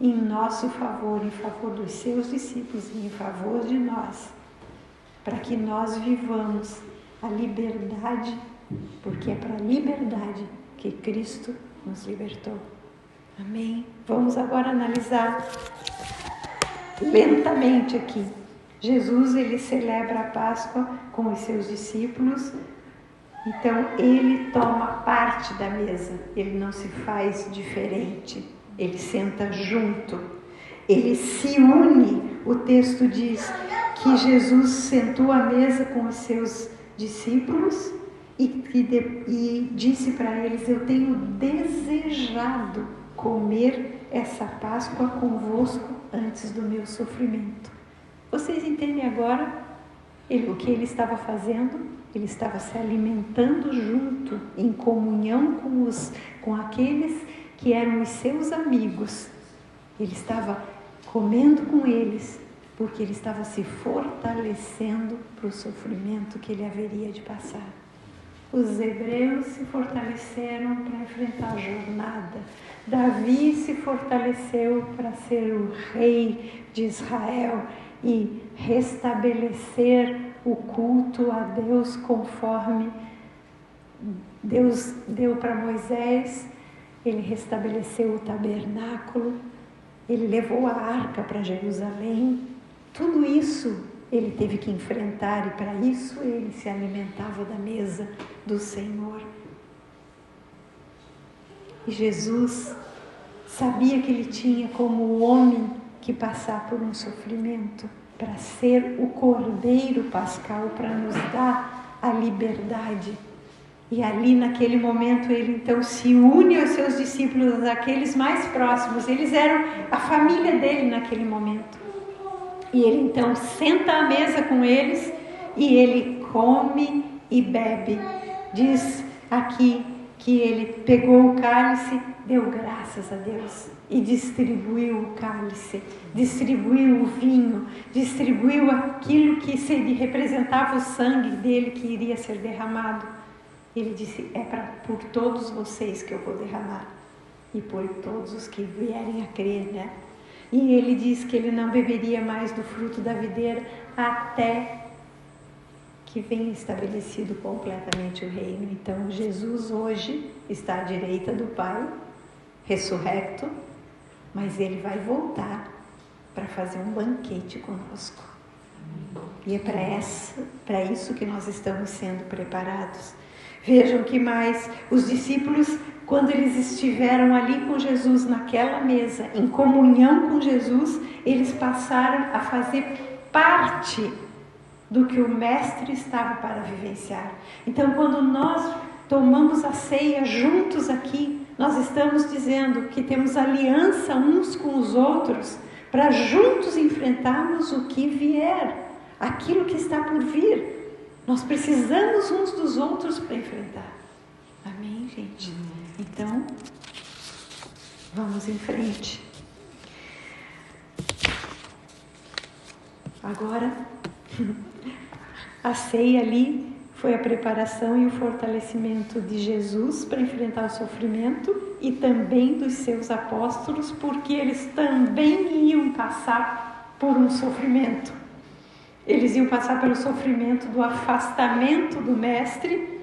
em nosso favor, em favor dos seus discípulos e em favor de nós, para que nós vivamos a liberdade, porque é para a liberdade que Cristo nos libertou. Amém? Vamos agora analisar lentamente aqui. Jesus, ele celebra a Páscoa com os seus discípulos, então ele toma parte da mesa, ele não se faz diferente, ele senta junto, ele se une. O texto diz que Jesus sentou à mesa com os seus discípulos e disse para eles: eu tenho desejado comer essa Páscoa convosco antes do meu sofrimento. Vocês entendem agora o que ele estava fazendo? Ele estava se alimentando junto, em comunhão com aqueles que eram os seus amigos. Ele estava comendo com eles, porque ele estava se fortalecendo para o sofrimento que ele haveria de passar. Os hebreus se fortaleceram para enfrentar a jornada. Davi se fortaleceu para ser o rei de Israel e restabelecer o culto a Deus conforme Deus deu para Moisés. Ele restabeleceu o tabernáculo, ele levou a arca para Jerusalém. Tudo isso ele teve que enfrentar e para isso ele se alimentava da mesa do Senhor. E Jesus sabia que ele tinha como homem que passar por um sofrimento para ser o Cordeiro Pascal, para nos dar a liberdade. E ali naquele momento ele então se une aos seus discípulos, aqueles mais próximos. Eles eram a família dele naquele momento. E ele então senta à mesa com eles e ele come e bebe. Diz aqui que ele pegou o cálice, deu graças a Deus e distribuiu o cálice, distribuiu o vinho, distribuiu aquilo que representava o sangue dele que iria ser derramado. Ele disse: é por todos vocês que eu vou derramar e por todos os que vierem a crer, né? E ele diz que ele não beberia mais do fruto da videira até que venha estabelecido completamente o reino. Então Jesus hoje está à direita do Pai, ressurrecto, mas ele vai voltar para fazer um banquete conosco. E é para isso que nós estamos sendo preparados. Vejam que mais os discípulos, quando eles estiveram ali com Jesus naquela mesa, em comunhão com Jesus, eles passaram a fazer parte do que o Mestre estava para vivenciar. Então, quando nós tomamos a ceia juntos aqui, nós estamos dizendo que temos aliança uns com os outros para juntos enfrentarmos o que vier, aquilo que está por vir. Nós precisamos uns dos outros para enfrentar. Amém, gente? Então, vamos em frente. Agora, a ceia ali foi a preparação e o fortalecimento de Jesus para enfrentar o sofrimento e também dos seus apóstolos, porque eles também iam passar por um sofrimento. Eles iam passar pelo sofrimento do afastamento do Mestre,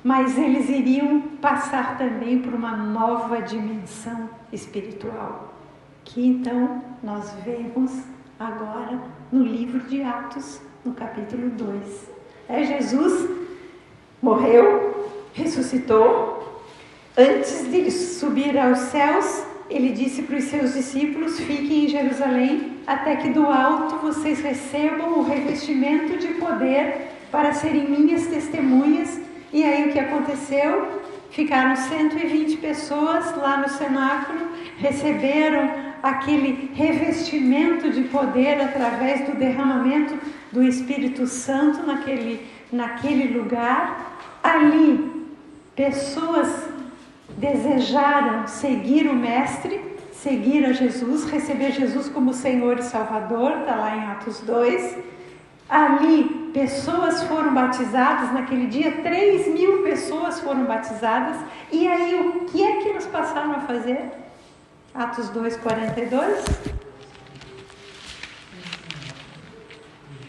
mas eles iriam passar também por uma nova dimensão espiritual, que então nós vemos agora no livro de Atos, no capítulo 2. Jesus morreu, ressuscitou. Antes de subir aos céus, ele disse para os seus discípulos: fiquem em Jerusalém até que do alto vocês recebam o revestimento de poder para serem minhas testemunhas. E aí o que aconteceu? Ficaram 120 pessoas lá no cenáculo, receberam aquele revestimento de poder através do derramamento do Espírito Santo naquele lugar. Ali, pessoas desejaram seguir o Mestre, seguir a Jesus, receber Jesus como Senhor e Salvador, está lá em Atos 2. Ali, pessoas foram batizadas, naquele dia 3.000 pessoas foram batizadas. E aí, o que é que eles passaram a fazer? Atos 2:42.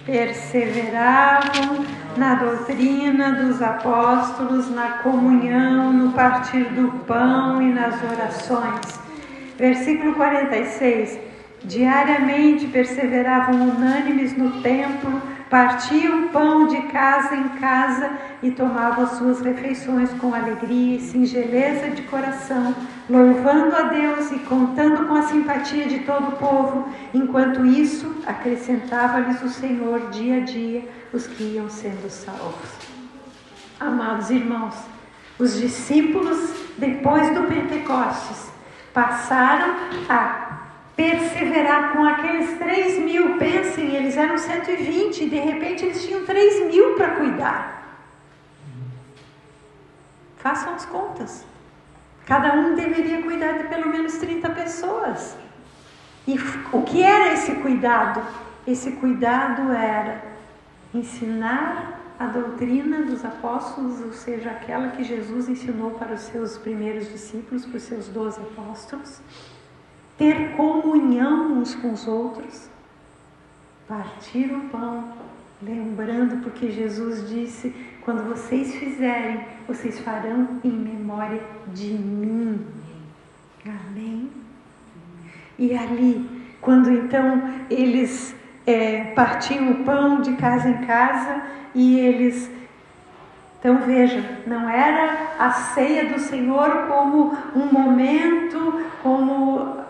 Perseveravam na doutrina dos apóstolos, na comunhão, no partir do pão e nas orações. Versículo 46. Diariamente perseveravam unânimes no templo, partiam pão de casa em casa e tomavam suas refeições com alegria e singeleza de coração, louvando a Deus e contando com a simpatia de todo o povo. Enquanto isso, acrescentava-lhes o Senhor dia a dia os que iam sendo salvos. Amados irmãos, os discípulos, depois do Pentecostes, passaram a perseverar com aqueles 3.000. Pensem, eles eram 120 e de repente eles tinham 3.000 para cuidar. Façam as contas. Cada um deveria cuidar de pelo menos 30 pessoas. E o que era esse cuidado? Esse cuidado era ensinar a doutrina dos apóstolos, ou seja, aquela que Jesus ensinou para os seus primeiros discípulos, para os seus 12 apóstolos. Ter comunhão uns com os outros, partir o pão, lembrando, porque Jesus disse: quando vocês fizerem, vocês farão em memória de mim. Amém? E ali, quando então eles partiam o pão de casa em casa, e eles... Então veja, não era a ceia do Senhor como um momento, como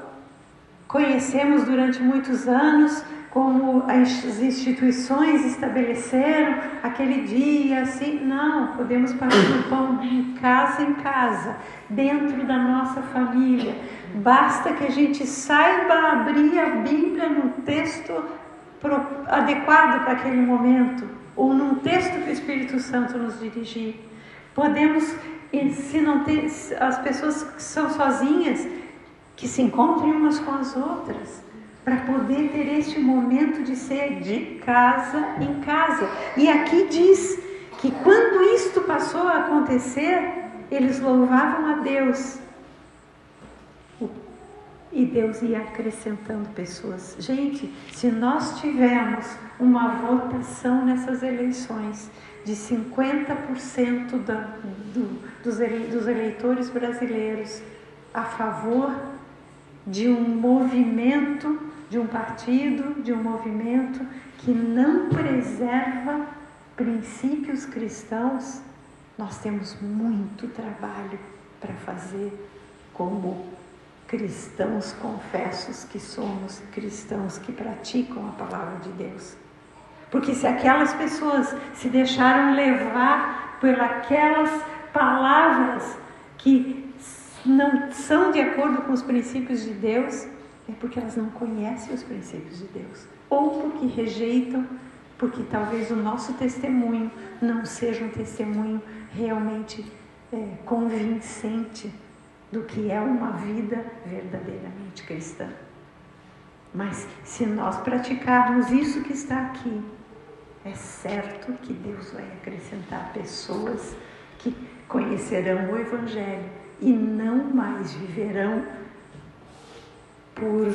conhecemos durante muitos anos, como as instituições estabeleceram aquele dia, assim. Não, podemos partir o pão de casa em casa, dentro da nossa família. Basta que a gente saiba abrir a Bíblia num texto adequado para aquele momento, ou num texto que o Espírito Santo nos dirigir. Podemos, se não tem, as pessoas que são sozinhas, que se encontrem umas com as outras, para poder ter este momento de ser de casa em casa. E aqui diz que quando isto passou a acontecer, eles louvavam a Deus. E Deus ia acrescentando pessoas. Gente, se nós tivermos uma votação nessas eleições de 50% dos eleitores brasileiros a favor de um movimento, de um partido, de um movimento que não preserva princípios cristãos, nós temos muito trabalho para fazer como cristãos confessos que somos, cristãos que praticam a palavra de Deus. Porque se aquelas pessoas se deixaram levar por aquelas palavras que não são de acordo com os princípios de Deus, é porque elas não conhecem os princípios de Deus, ou porque rejeitam, porque talvez o nosso testemunho não seja um testemunho realmente convincente do que é uma vida verdadeiramente cristã. Mas se nós praticarmos isso que está aqui, é certo que Deus vai acrescentar pessoas que conhecerão o Evangelho e não mais viverão por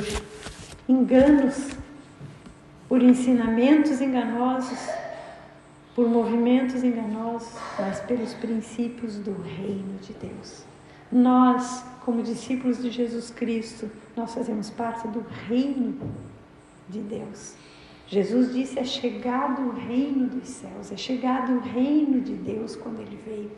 enganos, por ensinamentos enganosos, por movimentos enganosos, mas pelos princípios do reino de Deus. Nós, como discípulos de Jesus Cristo, nós fazemos parte do reino de Deus. Jesus disse: é chegado o reino dos céus, é chegado o reino de Deus quando Ele veio.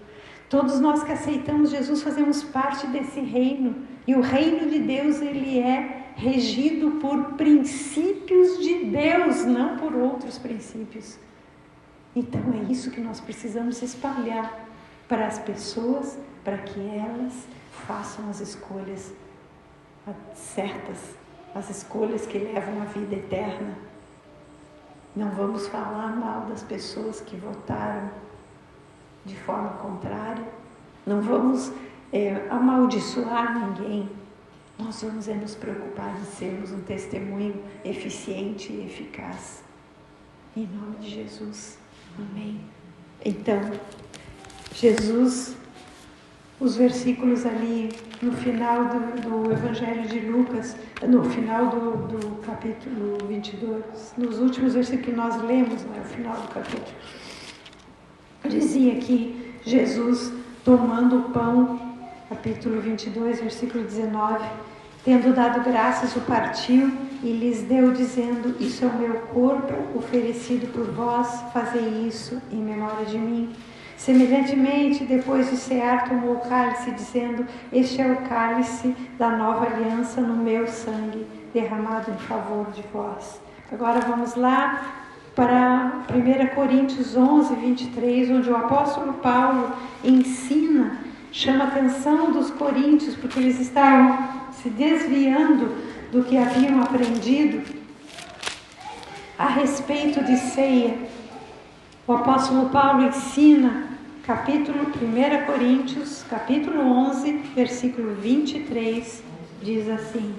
Todos nós que aceitamos Jesus fazemos parte desse reino. E o reino de Deus, ele é regido por princípios de Deus, não por outros princípios. Então é isso que nós precisamos espalhar para as pessoas, para que elas façam as escolhas certas, as escolhas que levam à vida eterna. Não vamos falar mal das pessoas que votaram de forma contrária, não vamos amaldiçoar ninguém. nós vamos nos preocupar de sermos um testemunho eficiente e eficaz. Em nome de Jesus. Amém. Então, Jesus, os versículos ali no final do Evangelho de Lucas, no final do capítulo 22, nos últimos versículos que nós lemos, no final do capítulo, dizia que Jesus, tomando o pão, capítulo 22, versículo 19, tendo dado graças, o partiu e lhes deu, dizendo: isso é o meu corpo oferecido por vós, fazei isso em memória de mim. Semelhantemente, depois de cear, tomou o cálice, dizendo: este é o cálice da nova aliança no meu sangue, derramado em favor de vós. Agora vamos lá para 1 Coríntios 11, 23, onde o apóstolo Paulo ensina, chama a atenção dos coríntios, porque eles estavam se desviando do que haviam aprendido a respeito de ceia. O apóstolo Paulo ensina, 1 Coríntios, capítulo 11, versículo 23, diz assim: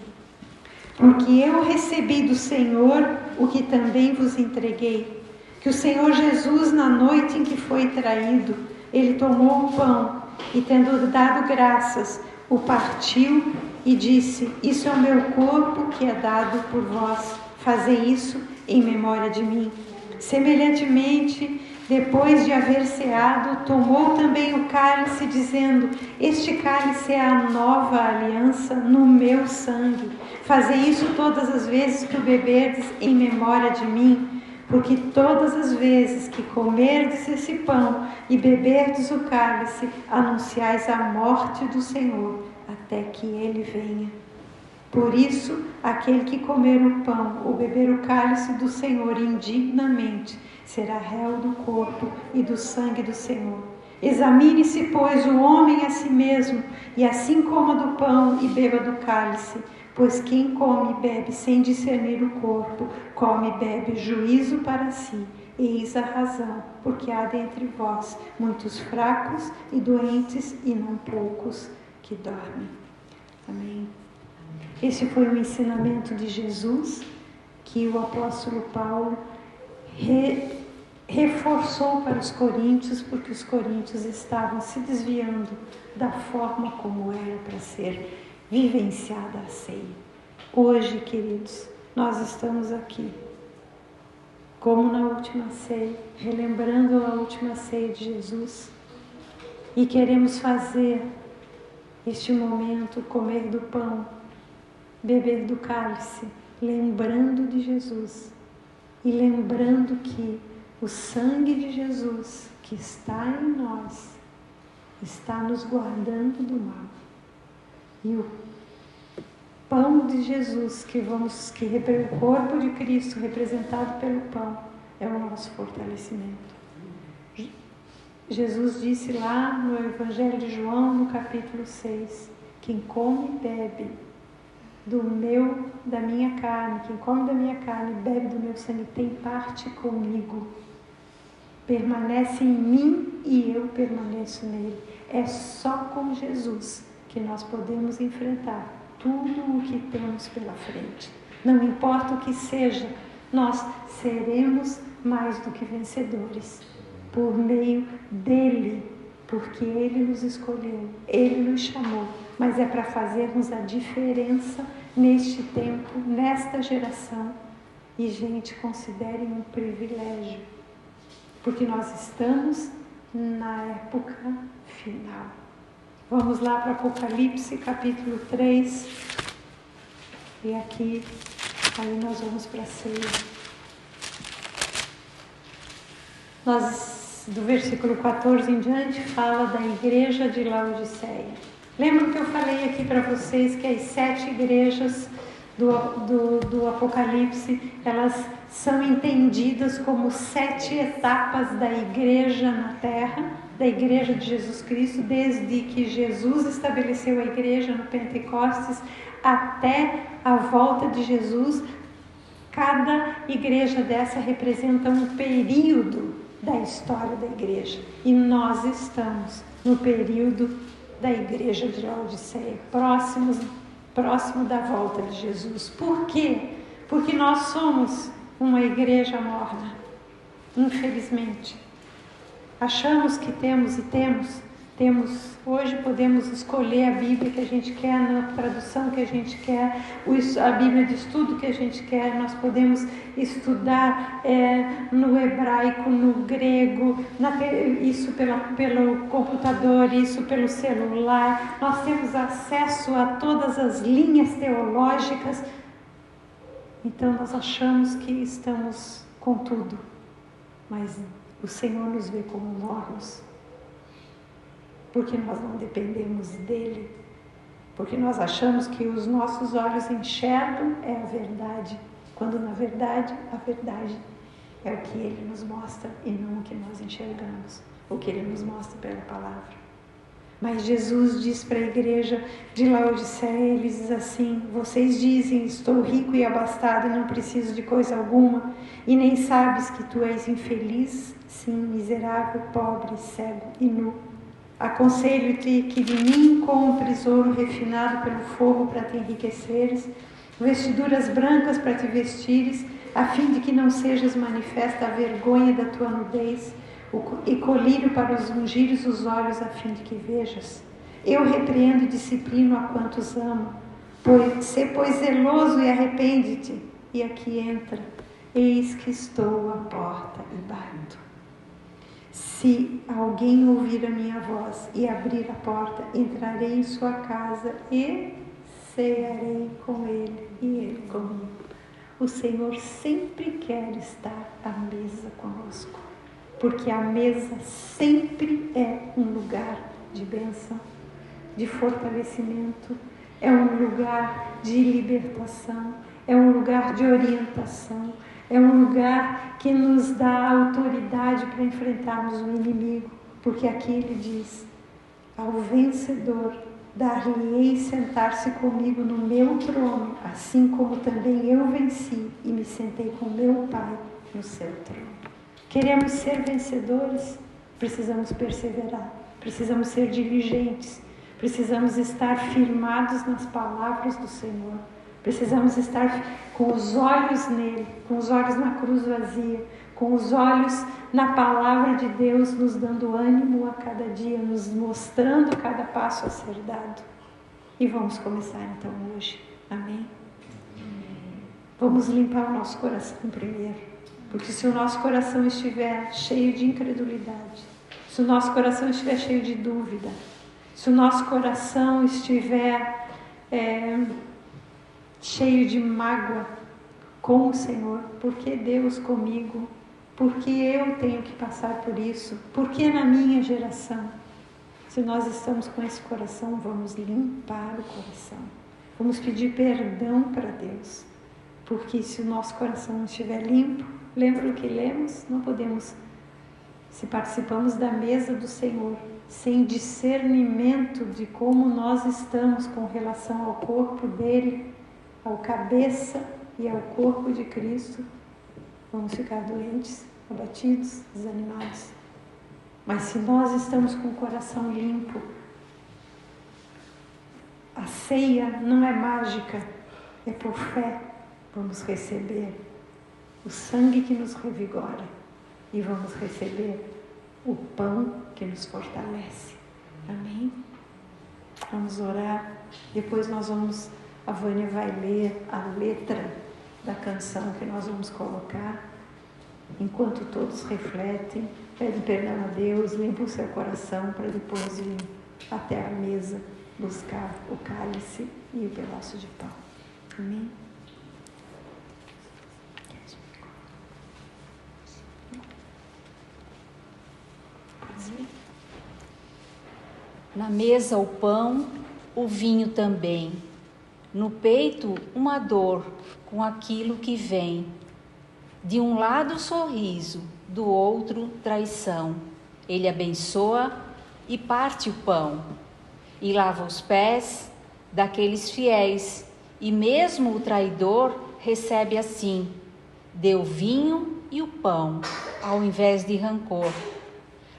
porque eu recebi do Senhor o que também vos entreguei, que o Senhor Jesus, na noite em que foi traído, ele tomou o pão e, tendo dado graças, o partiu e disse: isso é o meu corpo que é dado por vós, fazei isso em memória de mim. Semelhantemente, depois de haver ceado, tomou também o cálice, dizendo: este cálice é a nova aliança no meu sangue. Fazei isso todas as vezes que o beberdes em memória de mim, porque todas as vezes que comerdes esse pão e beberdes o cálice, anunciais a morte do Senhor, até que ele venha. Por isso, aquele que comer o pão ou beber o cálice do Senhor indignamente, será réu do corpo e do sangue do Senhor. Examine-se, pois, o homem a si mesmo, e assim coma do pão e beba do cálice. Pois quem come e bebe sem discernir o corpo, come e bebe juízo para si. Eis a razão, porque há dentre vós muitos fracos e doentes, e não poucos que dormem. Amém. Esse foi o ensinamento de Jesus, que o apóstolo Paulo reforçou para os coríntios, porque os coríntios estavam se desviando da forma como era para ser vivenciada a ceia. Hoje, queridos, nós estamos aqui, como na última ceia, relembrando a última ceia de Jesus, e queremos fazer este momento, comer do pão, beber do cálice, lembrando de Jesus e lembrando que o sangue de Jesus que está em nós está nos guardando do mal. E o pão de Jesus, o corpo de Cristo representado pelo pão, é o nosso fortalecimento. Jesus disse lá no Evangelho de João, no capítulo 6, quem come e bebe da minha carne, quem come da minha carne e bebe do meu sangue, tem parte comigo. Permanece em mim e eu permaneço nele. É só com Jesus que nós podemos enfrentar tudo o que temos pela frente. Não importa o que seja, nós seremos mais do que vencedores por meio dele, porque ele nos escolheu, ele nos chamou, mas é para fazermos a diferença neste tempo, nesta geração. E, gente, considerem um privilégio, porque nós estamos na época final. Vamos lá para Apocalipse, capítulo 3. E aqui, aí nós vamos para a ceia. Do versículo 14 em diante, fala da igreja de Laodiceia. Lembram que eu falei aqui para vocês que as 7 igrejas do Apocalipse, elas são entendidas como 7 etapas da igreja na terra, da igreja de Jesus Cristo, desde que Jesus estabeleceu a igreja no Pentecostes até a volta de Jesus. Cada igreja dessa representa um período da história da igreja, e nós estamos no período da igreja de Laodiceia, próximos próximo da volta de Jesus. Por quê? Porque nós somos uma igreja morna, infelizmente. Achamos que temos e temos. Hoje podemos escolher a Bíblia que a gente quer, na tradução que a gente quer, a Bíblia de estudo que a gente quer. Nós podemos estudar no hebraico, no grego, isso pelo computador, isso pelo celular. Nós temos acesso a todas as linhas teológicas. Então nós achamos que estamos com tudo, mas o Senhor nos vê como mornos. Porque nós não dependemos dele, porque nós achamos que os nossos olhos enxergam a verdade, quando na verdade a verdade é o que ele nos mostra e não o que nós enxergamos, o que ele nos mostra pela palavra. Mas Jesus diz para a igreja de Laodiceia, ele diz assim: vocês dizem, estou rico e abastado e não preciso de coisa alguma, e nem sabes que tu és infeliz, sim, miserável, pobre, cego e nu. Aconselho-te que de mim compres ouro refinado pelo fogo para te enriqueceres, vestiduras brancas para te vestires, a fim de que não sejas manifesta a vergonha da tua nudez, e colírio para os ungires os olhos, a fim de que vejas. Eu repreendo e disciplino a quantos amo. Sê, pois, zeloso e arrepende-te. E aqui entra: eis que estou à porta e bato. Se alguém ouvir a minha voz e abrir a porta, entrarei em sua casa e cearei com ele e ele comigo. O Senhor sempre quer estar à mesa conosco, porque a mesa sempre é um lugar de bênção, de fortalecimento, é um lugar de libertação, é um lugar de orientação, é um lugar que nos dá autoridade para enfrentarmos o inimigo, porque aqui ele diz: ao vencedor dar-lhe-ei sentar-se comigo no meu trono, assim como também eu venci e me sentei com meu Pai no seu trono. Queremos ser vencedores? Precisamos perseverar, precisamos ser diligentes, precisamos estar firmados nas palavras do Senhor. Precisamos estar com os olhos nele, com os olhos na cruz vazia, com os olhos na palavra de Deus, nos dando ânimo a cada dia, nos mostrando cada passo a ser dado. E vamos começar então hoje. Amém? Vamos limpar o nosso coração primeiro, porque se o nosso coração estiver cheio de incredulidade, se o nosso coração estiver cheio de dúvida, se o nosso coração estiver cheio de mágoa com o Senhor, por que Deus comigo? Por que eu tenho que passar por isso? Por que na minha geração? Se nós estamos com esse coração, vamos limpar o coração. Vamos pedir perdão para Deus. Porque se o nosso coração não estiver limpo, lembra o que lemos? Não podemos, se participamos da mesa do Senhor, sem discernimento de como nós estamos com relação ao corpo dele, ao cabeça e ao corpo de Cristo, vamos ficar doentes, abatidos, desanimados. Mas se nós estamos com o coração limpo, a ceia não é mágica, é por fé. Vamos receber o sangue que nos revigora e vamos receber o pão que nos fortalece. Amém? Vamos orar, depois a Vânia vai ler a letra da canção que nós vamos colocar. Enquanto todos refletem, pedem perdão a Deus, limpam o seu coração para depois ir até a mesa buscar o cálice e o pedaço de pão. Amém? Na mesa o pão, o vinho também. No peito uma dor com aquilo que vem. De um lado sorriso, do outro traição. Ele abençoa e parte o pão. E lava os pés daqueles fiéis. E mesmo o traidor recebe assim. Deu o vinho e o pão, ao invés de rancor.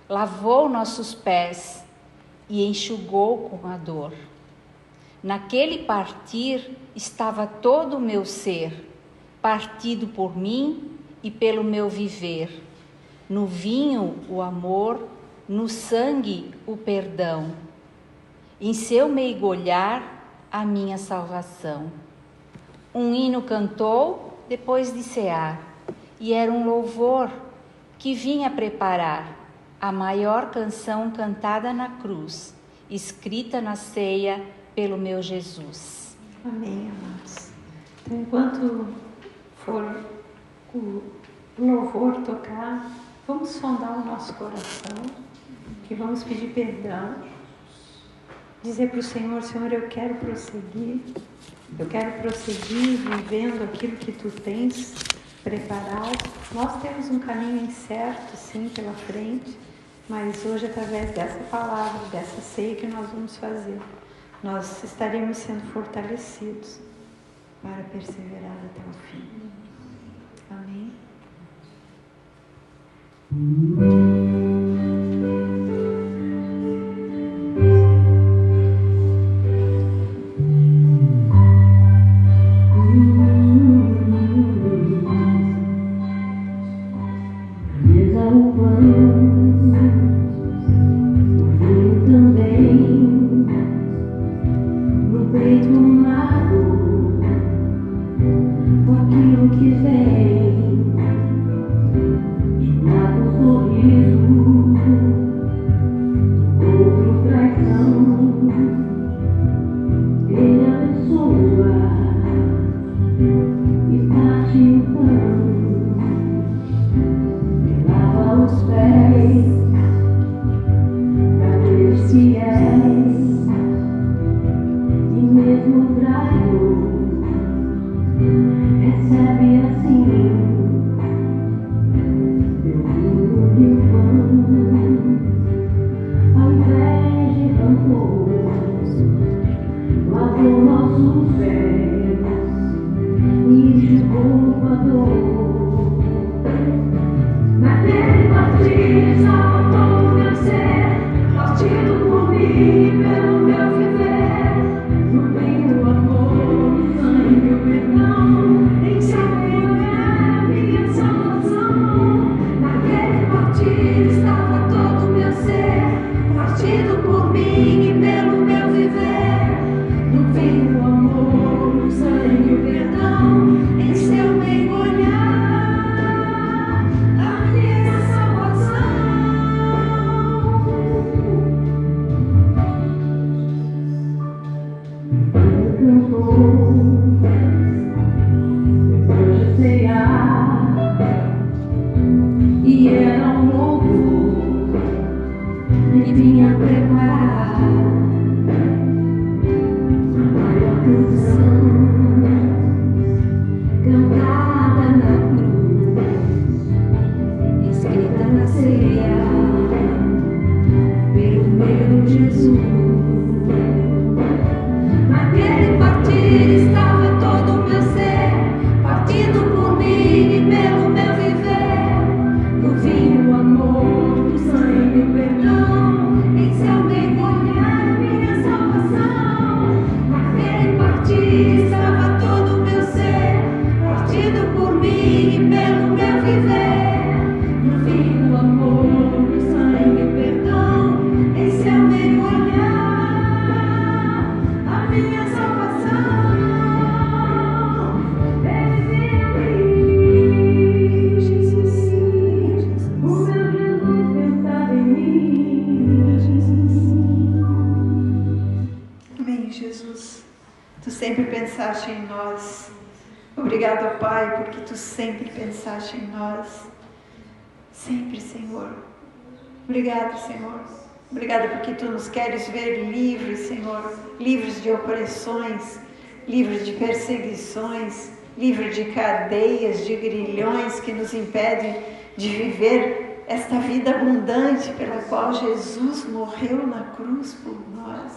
Lavou nossos pés e enxugou com a dor. Naquele partir estava todo o meu ser, partido por mim e pelo meu viver. No vinho, o amor, no sangue, o perdão. Em seu meigolhar, a minha salvação. Um hino cantou depois de cear, e era um louvor que vinha preparar a maior canção cantada na cruz, escrita na ceia pelo meu Jesus. Amém, amados. Então, enquanto for o louvor tocar, vamos sondar o nosso coração e vamos pedir perdão. Dizer para o Senhor: Senhor, eu quero prosseguir vivendo aquilo que Tu tens preparado. Nós temos um caminho incerto, sim, pela frente, mas hoje, através dessa palavra, dessa ceia que nós vamos fazer, nós estaremos sendo fortalecidos para perseverar até o fim. Amém? Em nós. Obrigado, Pai, porque Tu sempre pensaste em nós. Sempre, Senhor. Obrigado, Senhor. Obrigado porque Tu nos queres ver livres, Senhor. Livres de opressões, livres de perseguições, livres de cadeias, de grilhões que nos impedem de viver esta vida abundante pela qual Jesus morreu na cruz por nós.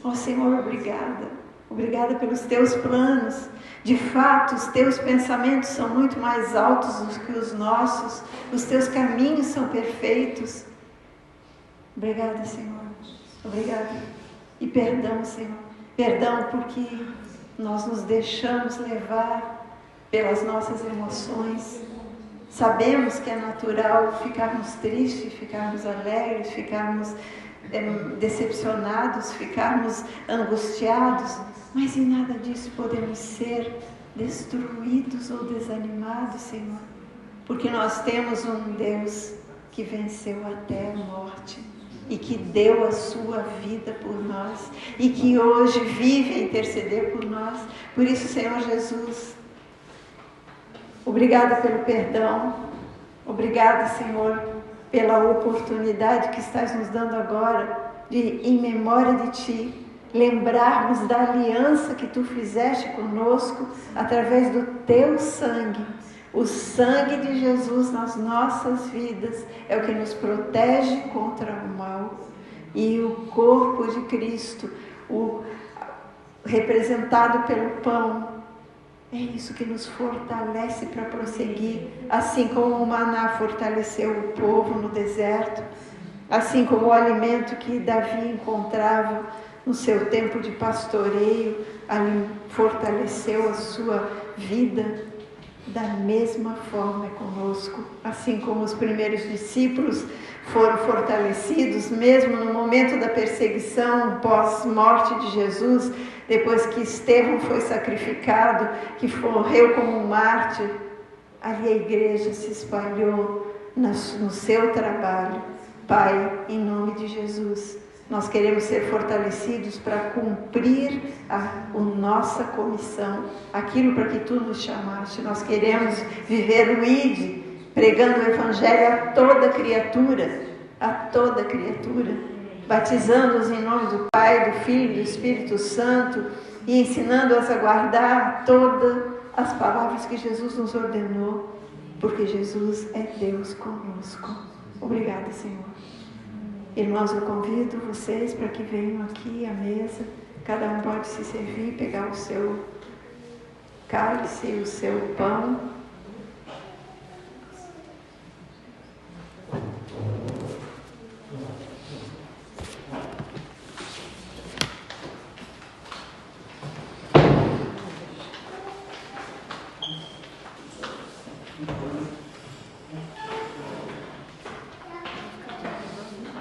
Ó Senhor, obrigada. Obrigada pelos Teus planos. De fato, os Teus pensamentos são muito mais altos do que os nossos. Os Teus caminhos são perfeitos. Obrigada, Senhor. Obrigada. E perdão, Senhor. Perdão porque nós nos deixamos levar pelas nossas emoções. Sabemos que é natural ficarmos tristes, ficarmos alegres, ficarmos decepcionados, ficarmos angustiados, mas em nada disso podemos ser destruídos ou desanimados, Senhor, porque nós temos um Deus que venceu até a morte e que deu a sua vida por nós e que hoje vive a interceder por nós. Por isso, Senhor Jesus, obrigada pelo perdão, obrigada, Senhor, pela oportunidade que estás nos dando agora de, em memória de Ti, lembrarmos da aliança que Tu fizeste conosco através do Teu sangue. O sangue de Jesus nas nossas vidas é o que nos protege contra o mal. E o corpo de Cristo, representado pelo pão, é isso que nos fortalece para prosseguir, assim como o maná fortaleceu o povo no deserto, assim como o alimento que Davi encontrava no seu tempo de pastoreio, ali fortaleceu a sua vida. Da mesma forma é conosco, assim como os primeiros discípulos foram fortalecidos, mesmo no momento da perseguição pós-morte de Jesus, depois que Estevão foi sacrificado, que morreu como um mártir, ali a igreja se espalhou no seu trabalho. Pai, em nome de Jesus, nós queremos ser fortalecidos para cumprir a nossa comissão, aquilo para que Tu nos chamaste. Nós queremos viver o ID, pregando o Evangelho a toda criatura, batizando-os em nome do Pai, do Filho e do Espírito Santo e ensinando-as a guardar todas as palavras que Jesus nos ordenou, porque Jesus é Deus conosco. Obrigada, Senhor. Irmãos, eu convido vocês para que venham aqui à mesa. Cada um pode se servir, pegar o seu cálice e o seu pão.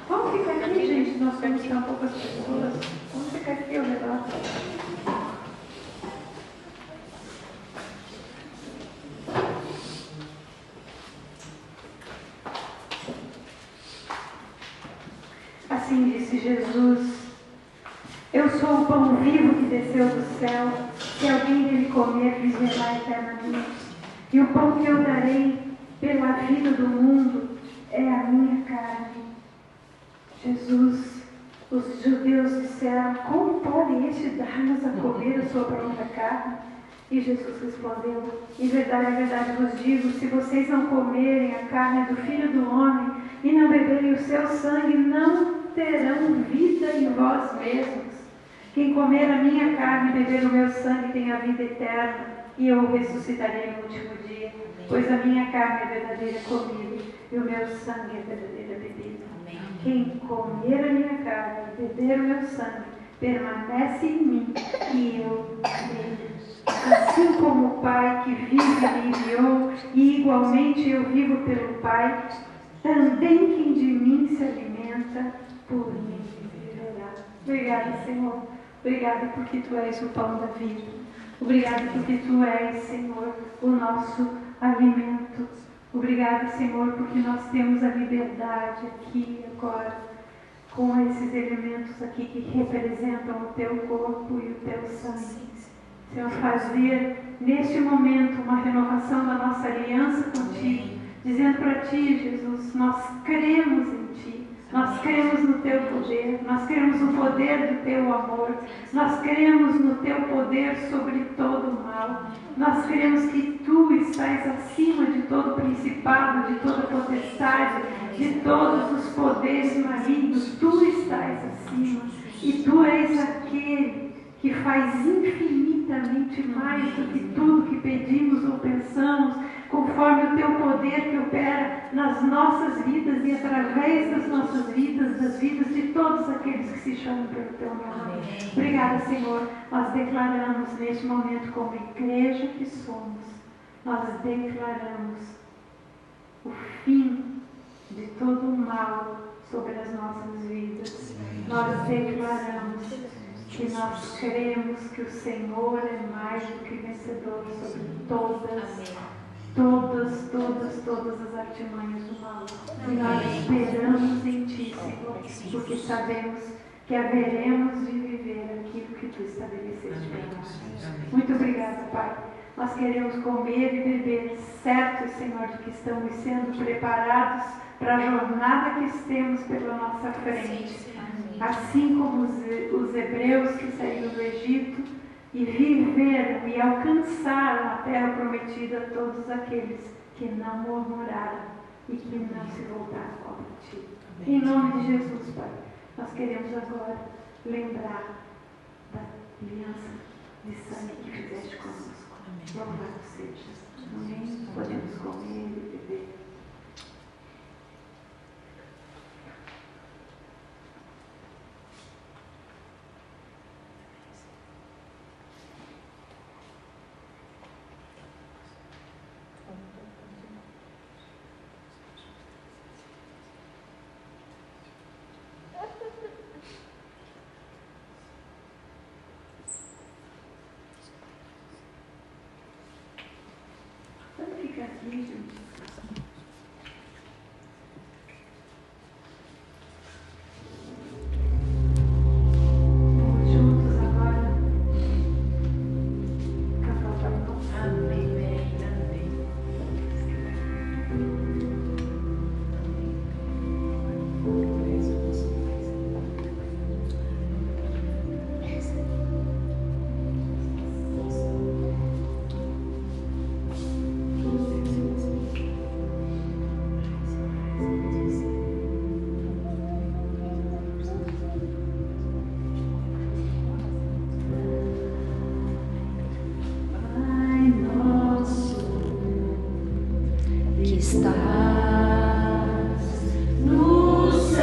Vamos ficar aqui, gente. Nós vamos ter um pouco as pessoas. Vamos ficar aqui ao redor. Assim disse Jesus: Eu sou o pão vivo que desceu do céu. Se alguém dele comer, viverá eternamente. E o pão que eu darei pela vida do mundo é a minha carne. Jesus, os judeus disseram: Como pode este dar-nos a comer a sua própria carne? E Jesus respondeu: Em verdade vos digo, se vocês não comerem a carne do Filho do Homem e não beberem o seu sangue, não terão vida em vós mesmos. Quem comer a minha carne e beber o meu sangue tem a vida eterna, e eu o ressuscitarei no último dia. Pois a minha carne é verdadeira comida e o meu sangue é verdadeira bebida. Quem comer a minha carne e beber o meu sangue permanece em mim e eu nele. Assim como o Pai que vive me enviou e igualmente eu vivo pelo Pai, também quem de mim se alimenta, por mim viverá. Obrigada, Senhor. Obrigada porque Tu és o pão da vida. Obrigada porque Tu és, Senhor, o nosso alimento. Obrigada, Senhor, porque nós temos a liberdade aqui agora, com esses elementos aqui que representam o Teu corpo e o Teu sangue. Senhor, fazer neste momento uma renovação da nossa aliança contigo, dizendo para Ti, Jesus, nós cremos em Ti, nós cremos no Teu poder, nós cremos no poder do Teu amor, nós cremos no Teu poder sobre todo o mal, nós cremos que Tu estás acima de todo principado, de toda potestade, de todos os poderes malignos. Tu estás acima e Tu és aquele que faz infinitamente mais do que tudo que pedimos ou pensamos, conforme conforme o teu poder que opera nas nossas vidas e através das nossas vidas, das vidas de todos aqueles que se chamam pelo teu nome. Obrigada, Senhor. Nós declaramos neste momento, como igreja que somos, nós declaramos o fim de todo o mal sobre as nossas vidas. Nós declaramos que nós cremos que o Senhor é mais do que vencedor sobre todas as artimanhas do mal. E nós esperamos em Ti, Senhor, porque sabemos que haveremos de viver aquilo que Tu estabeleceste para nós. Muito obrigada, Pai. Nós queremos comer e beber, certo, Senhor, de que estamos sendo preparados para a jornada que temos pela nossa frente. Assim como os hebreus que saíram do Egito e viveram e alcançaram a terra prometida, todos aqueles que não murmuraram e que não se voltaram contra Ti. Em nome de Jesus, Pai, nós queremos agora lembrar da aliança de sangue que fizeste conosco. Louvado seja. Amém. Podemos comer e beber. Fica aqui, gente. Vamos juntos agora cantar o Pai Nosso. Amém, amém. Pai Nosso, que estás no céu,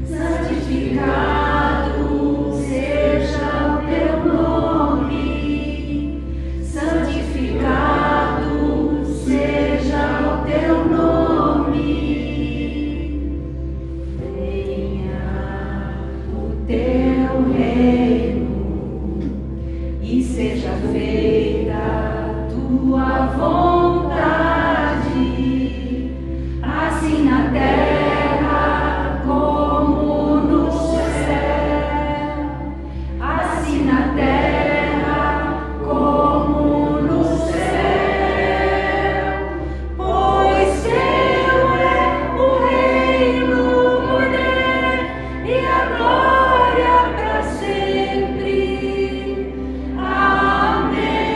santificado seja o teu nome, santificado seja o teu nome, venha o teu reino e seja feita tua vontade, assim na terra como no céu, assim na terra como no céu, pois teu é o reino, o poder e a glória para sempre. Amém.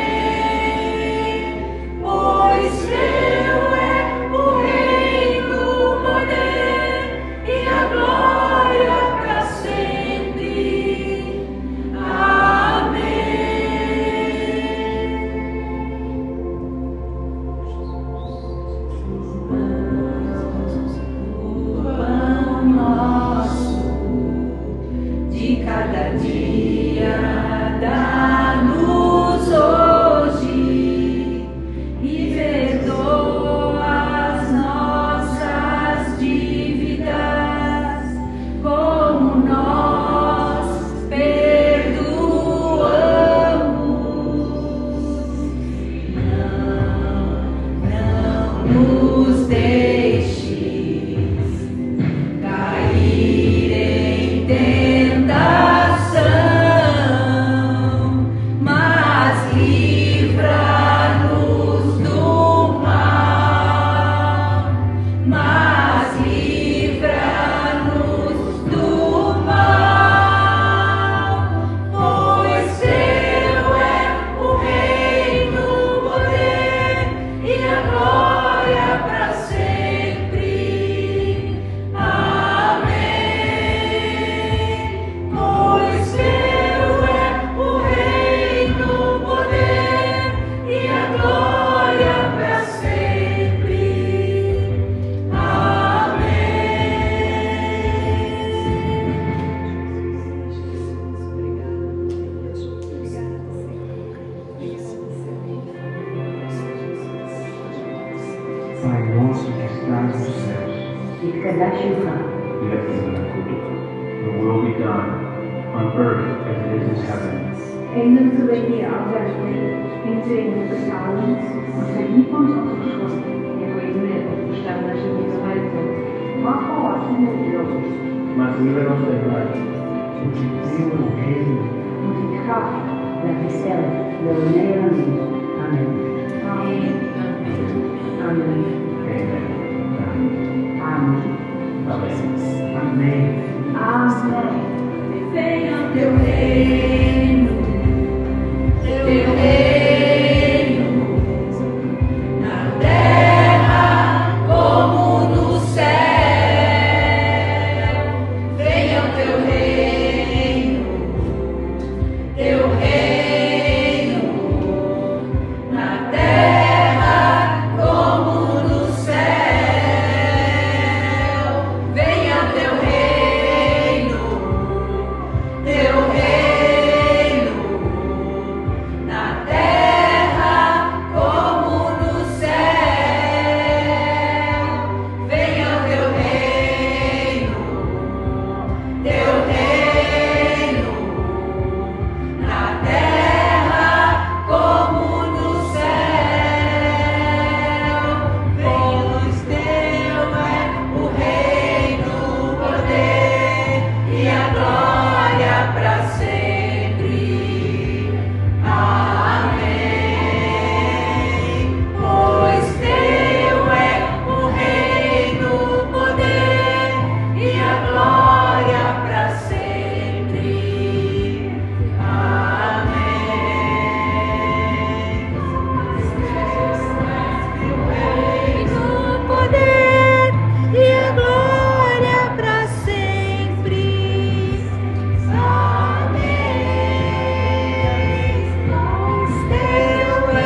estás nos céus. Your will be done on earth as it is in heaven. Geef ons de hier auf der Welt, in Segen bezahlen, und vergib uns unsere Schuld, jako i my odpuszczamy naszym winowajcom. Mach uns nicht los, Mas livra-nos do mal, porque teu é o reino, und die Kraft, la tristeza, lo negamente. Amén. Amen. Amén. Amém. Amén. Amém. Amen. Venha o teu reino, teu reino, na terra como no céu. Venha o teu reino, na terra como no céu. Venha o teu reino, na terra como no céu. Venha o teu reino, na terra como no céu. Pois teu é o reino, o poder e a glória para sempre. Amém. Pois teu é o reino, o poder e a glória para sempre. Amém. Teu reino, o poder e a glória para sempre. Amém. Pois teu é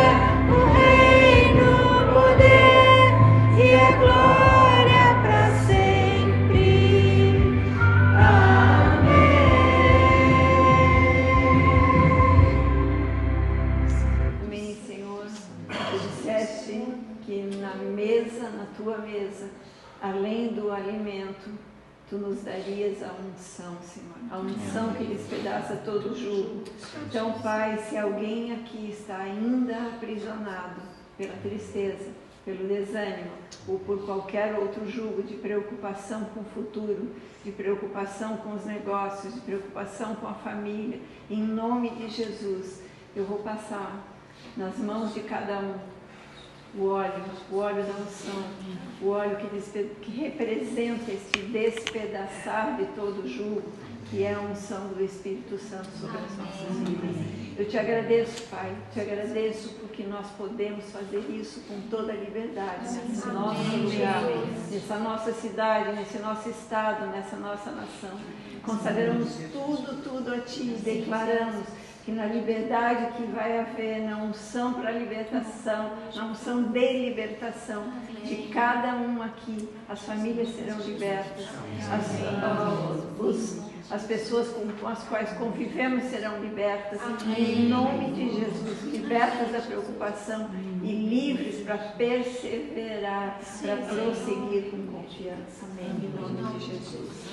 o reino, o poder e a glória para sempre. Amém, Senhor. Tu disseste que na mesa, na tua mesa, além do alimento, tu nos darias a unção, Senhor. A unção que despedaça todo o jugo. Então, Pai, se alguém aqui está ainda aprisionado pela tristeza, pelo desânimo ou por qualquer outro jugo de preocupação com o futuro, de preocupação com os negócios, de preocupação com a família, em nome de Jesus, eu vou passar nas mãos de cada um o óleo da unção, o óleo que representa este despedaçar de todo o jugo, que é a unção do Espírito Santo sobre as nossas vidas. Eu te agradeço, Pai, te agradeço porque nós podemos fazer isso com toda a liberdade, nesse nosso lugar, nessa nossa cidade, nesse nosso estado, nessa nossa nação. Consagramos tudo a Ti, declaramos que na liberdade que vai haver, na unção para a libertação, na unção de libertação de cada um aqui, as famílias serão libertas, as pessoas com as quais convivemos serão libertas, em nome de Jesus, libertas da preocupação e livres para perseverar, para prosseguir com confiança, em nome de Jesus.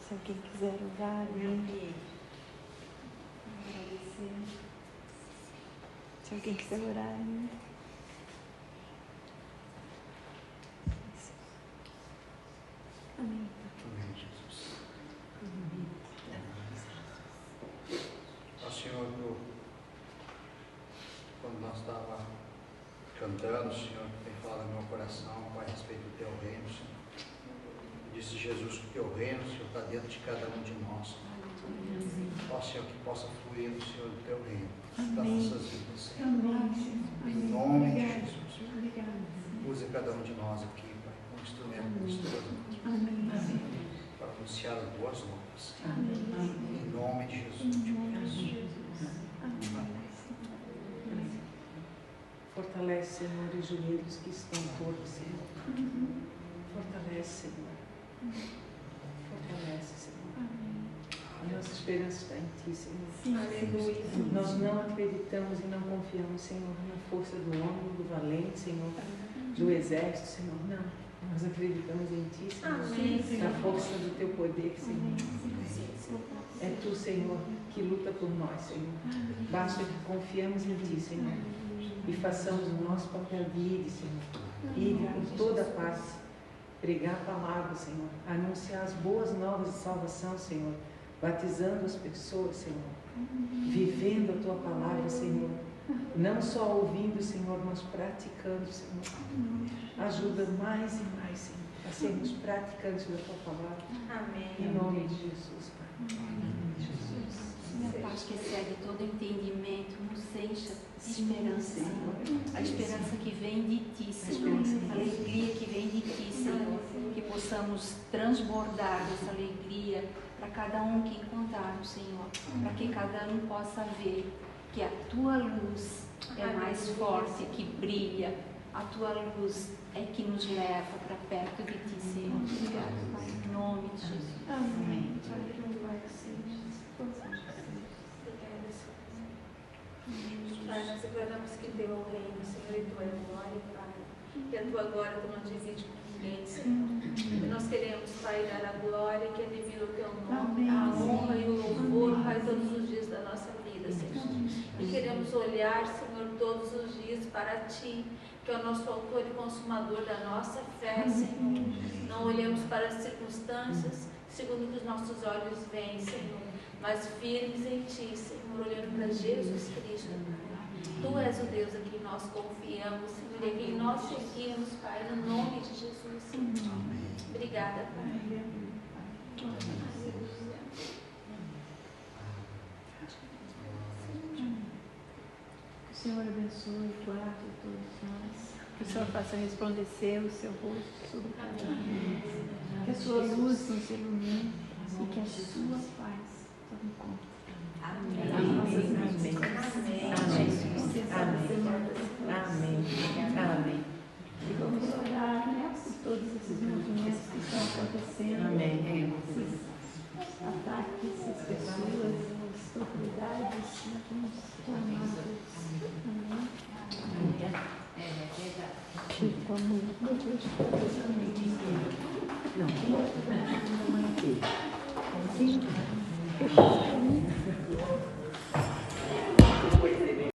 Se alguém quiser orar, agradecer. Se alguém quiser orar ainda. Amém. Amém, Jesus. Ó Senhor, quando nós estávamos cantando, Senhor, tem falado no meu coração, Pai, a respeito do Teu reino, Senhor. Disse Jesus que o Teu reino, Senhor, está dentro de cada um de nós. Ó Senhor, que possa fluir no Senhor do Teu reino, das nossas vidas, Senhor. Em nome de Jesus. Use cada um de nós aqui, Pai, como instrumento precioso para anunciar as boas novas. Em nome de Jesus. Fortalece, Senhor, os joelhos que estão todos, Senhor. Fortalece, Senhor. Fortalece, Senhor. A nossa esperança está em Ti, Senhor. Aleluia. Nós não acreditamos e não confiamos, Senhor, na força do homem, do valente, Senhor, do exército, Senhor. Não. Nós acreditamos em Ti, Senhor. Na força do Teu poder, Senhor. É Tu, Senhor, que luta por nós, Senhor. Basta que confiamos em Ti, Senhor. E façamos o nosso papel de ir, Senhor. Ir com toda a paz. Pregar a palavra, Senhor. Anunciar as boas novas de salvação, Senhor. Batizando as pessoas, Senhor. Vivendo a Tua palavra, Senhor. Não só ouvindo, Senhor, mas praticando, Senhor. Ajuda mais e mais, Senhor, a sermos praticantes da Tua palavra. Amém. Em nome de Jesus, Pai. A paz que excede todo entendimento nos encha de esperança, Senhor. A esperança que vem de Ti, Senhor. A alegria que vem de Ti, Senhor. Que possamos transbordar dessa alegria para cada um que encontrarmos, Senhor. Para que cada um possa ver que a Tua luz é mais forte, que brilha. A Tua luz é que nos leva para perto de Ti, Senhor. Obrigado, Pai. Em nome de Jesus. Amém. Pai, nós declaramos que Teu é o reino, Senhor, e Tua é a glória, Pai. Que a Tua glória Tu não divide com ninguém, Senhor. E nós queremos, Pai, dar a glória que é devido ao Teu nome, a honra e o louvor, Pai, todos os dias da nossa vida, Senhor. E queremos olhar, Senhor, todos os dias para Ti, que é o nosso autor e consumador da nossa fé, Senhor. Não olhamos para as circunstâncias segundo que os nossos olhos veem, Senhor, mas firmes em Ti, Senhor, olhando para Jesus Cristo, Pai. Tu és o Deus a quem nós confiamos, Senhor, e a quem nós seguimos, Pai, no nome de Jesus, Senhor. Obrigada, Pai. Que o Senhor abençoe e guarde todos nós. Que o Senhor faça resplandecer o seu rosto sobre cada um. Que a sua luz nos ilumine e que a sua paz tome conta. Amém. Amém. E vamos orar, né, por todos esses movimentos que estão acontecendo. Amém. Esses ataques, essas pessoas, as autoridades, vamos clamar a Deus. Amém. Não.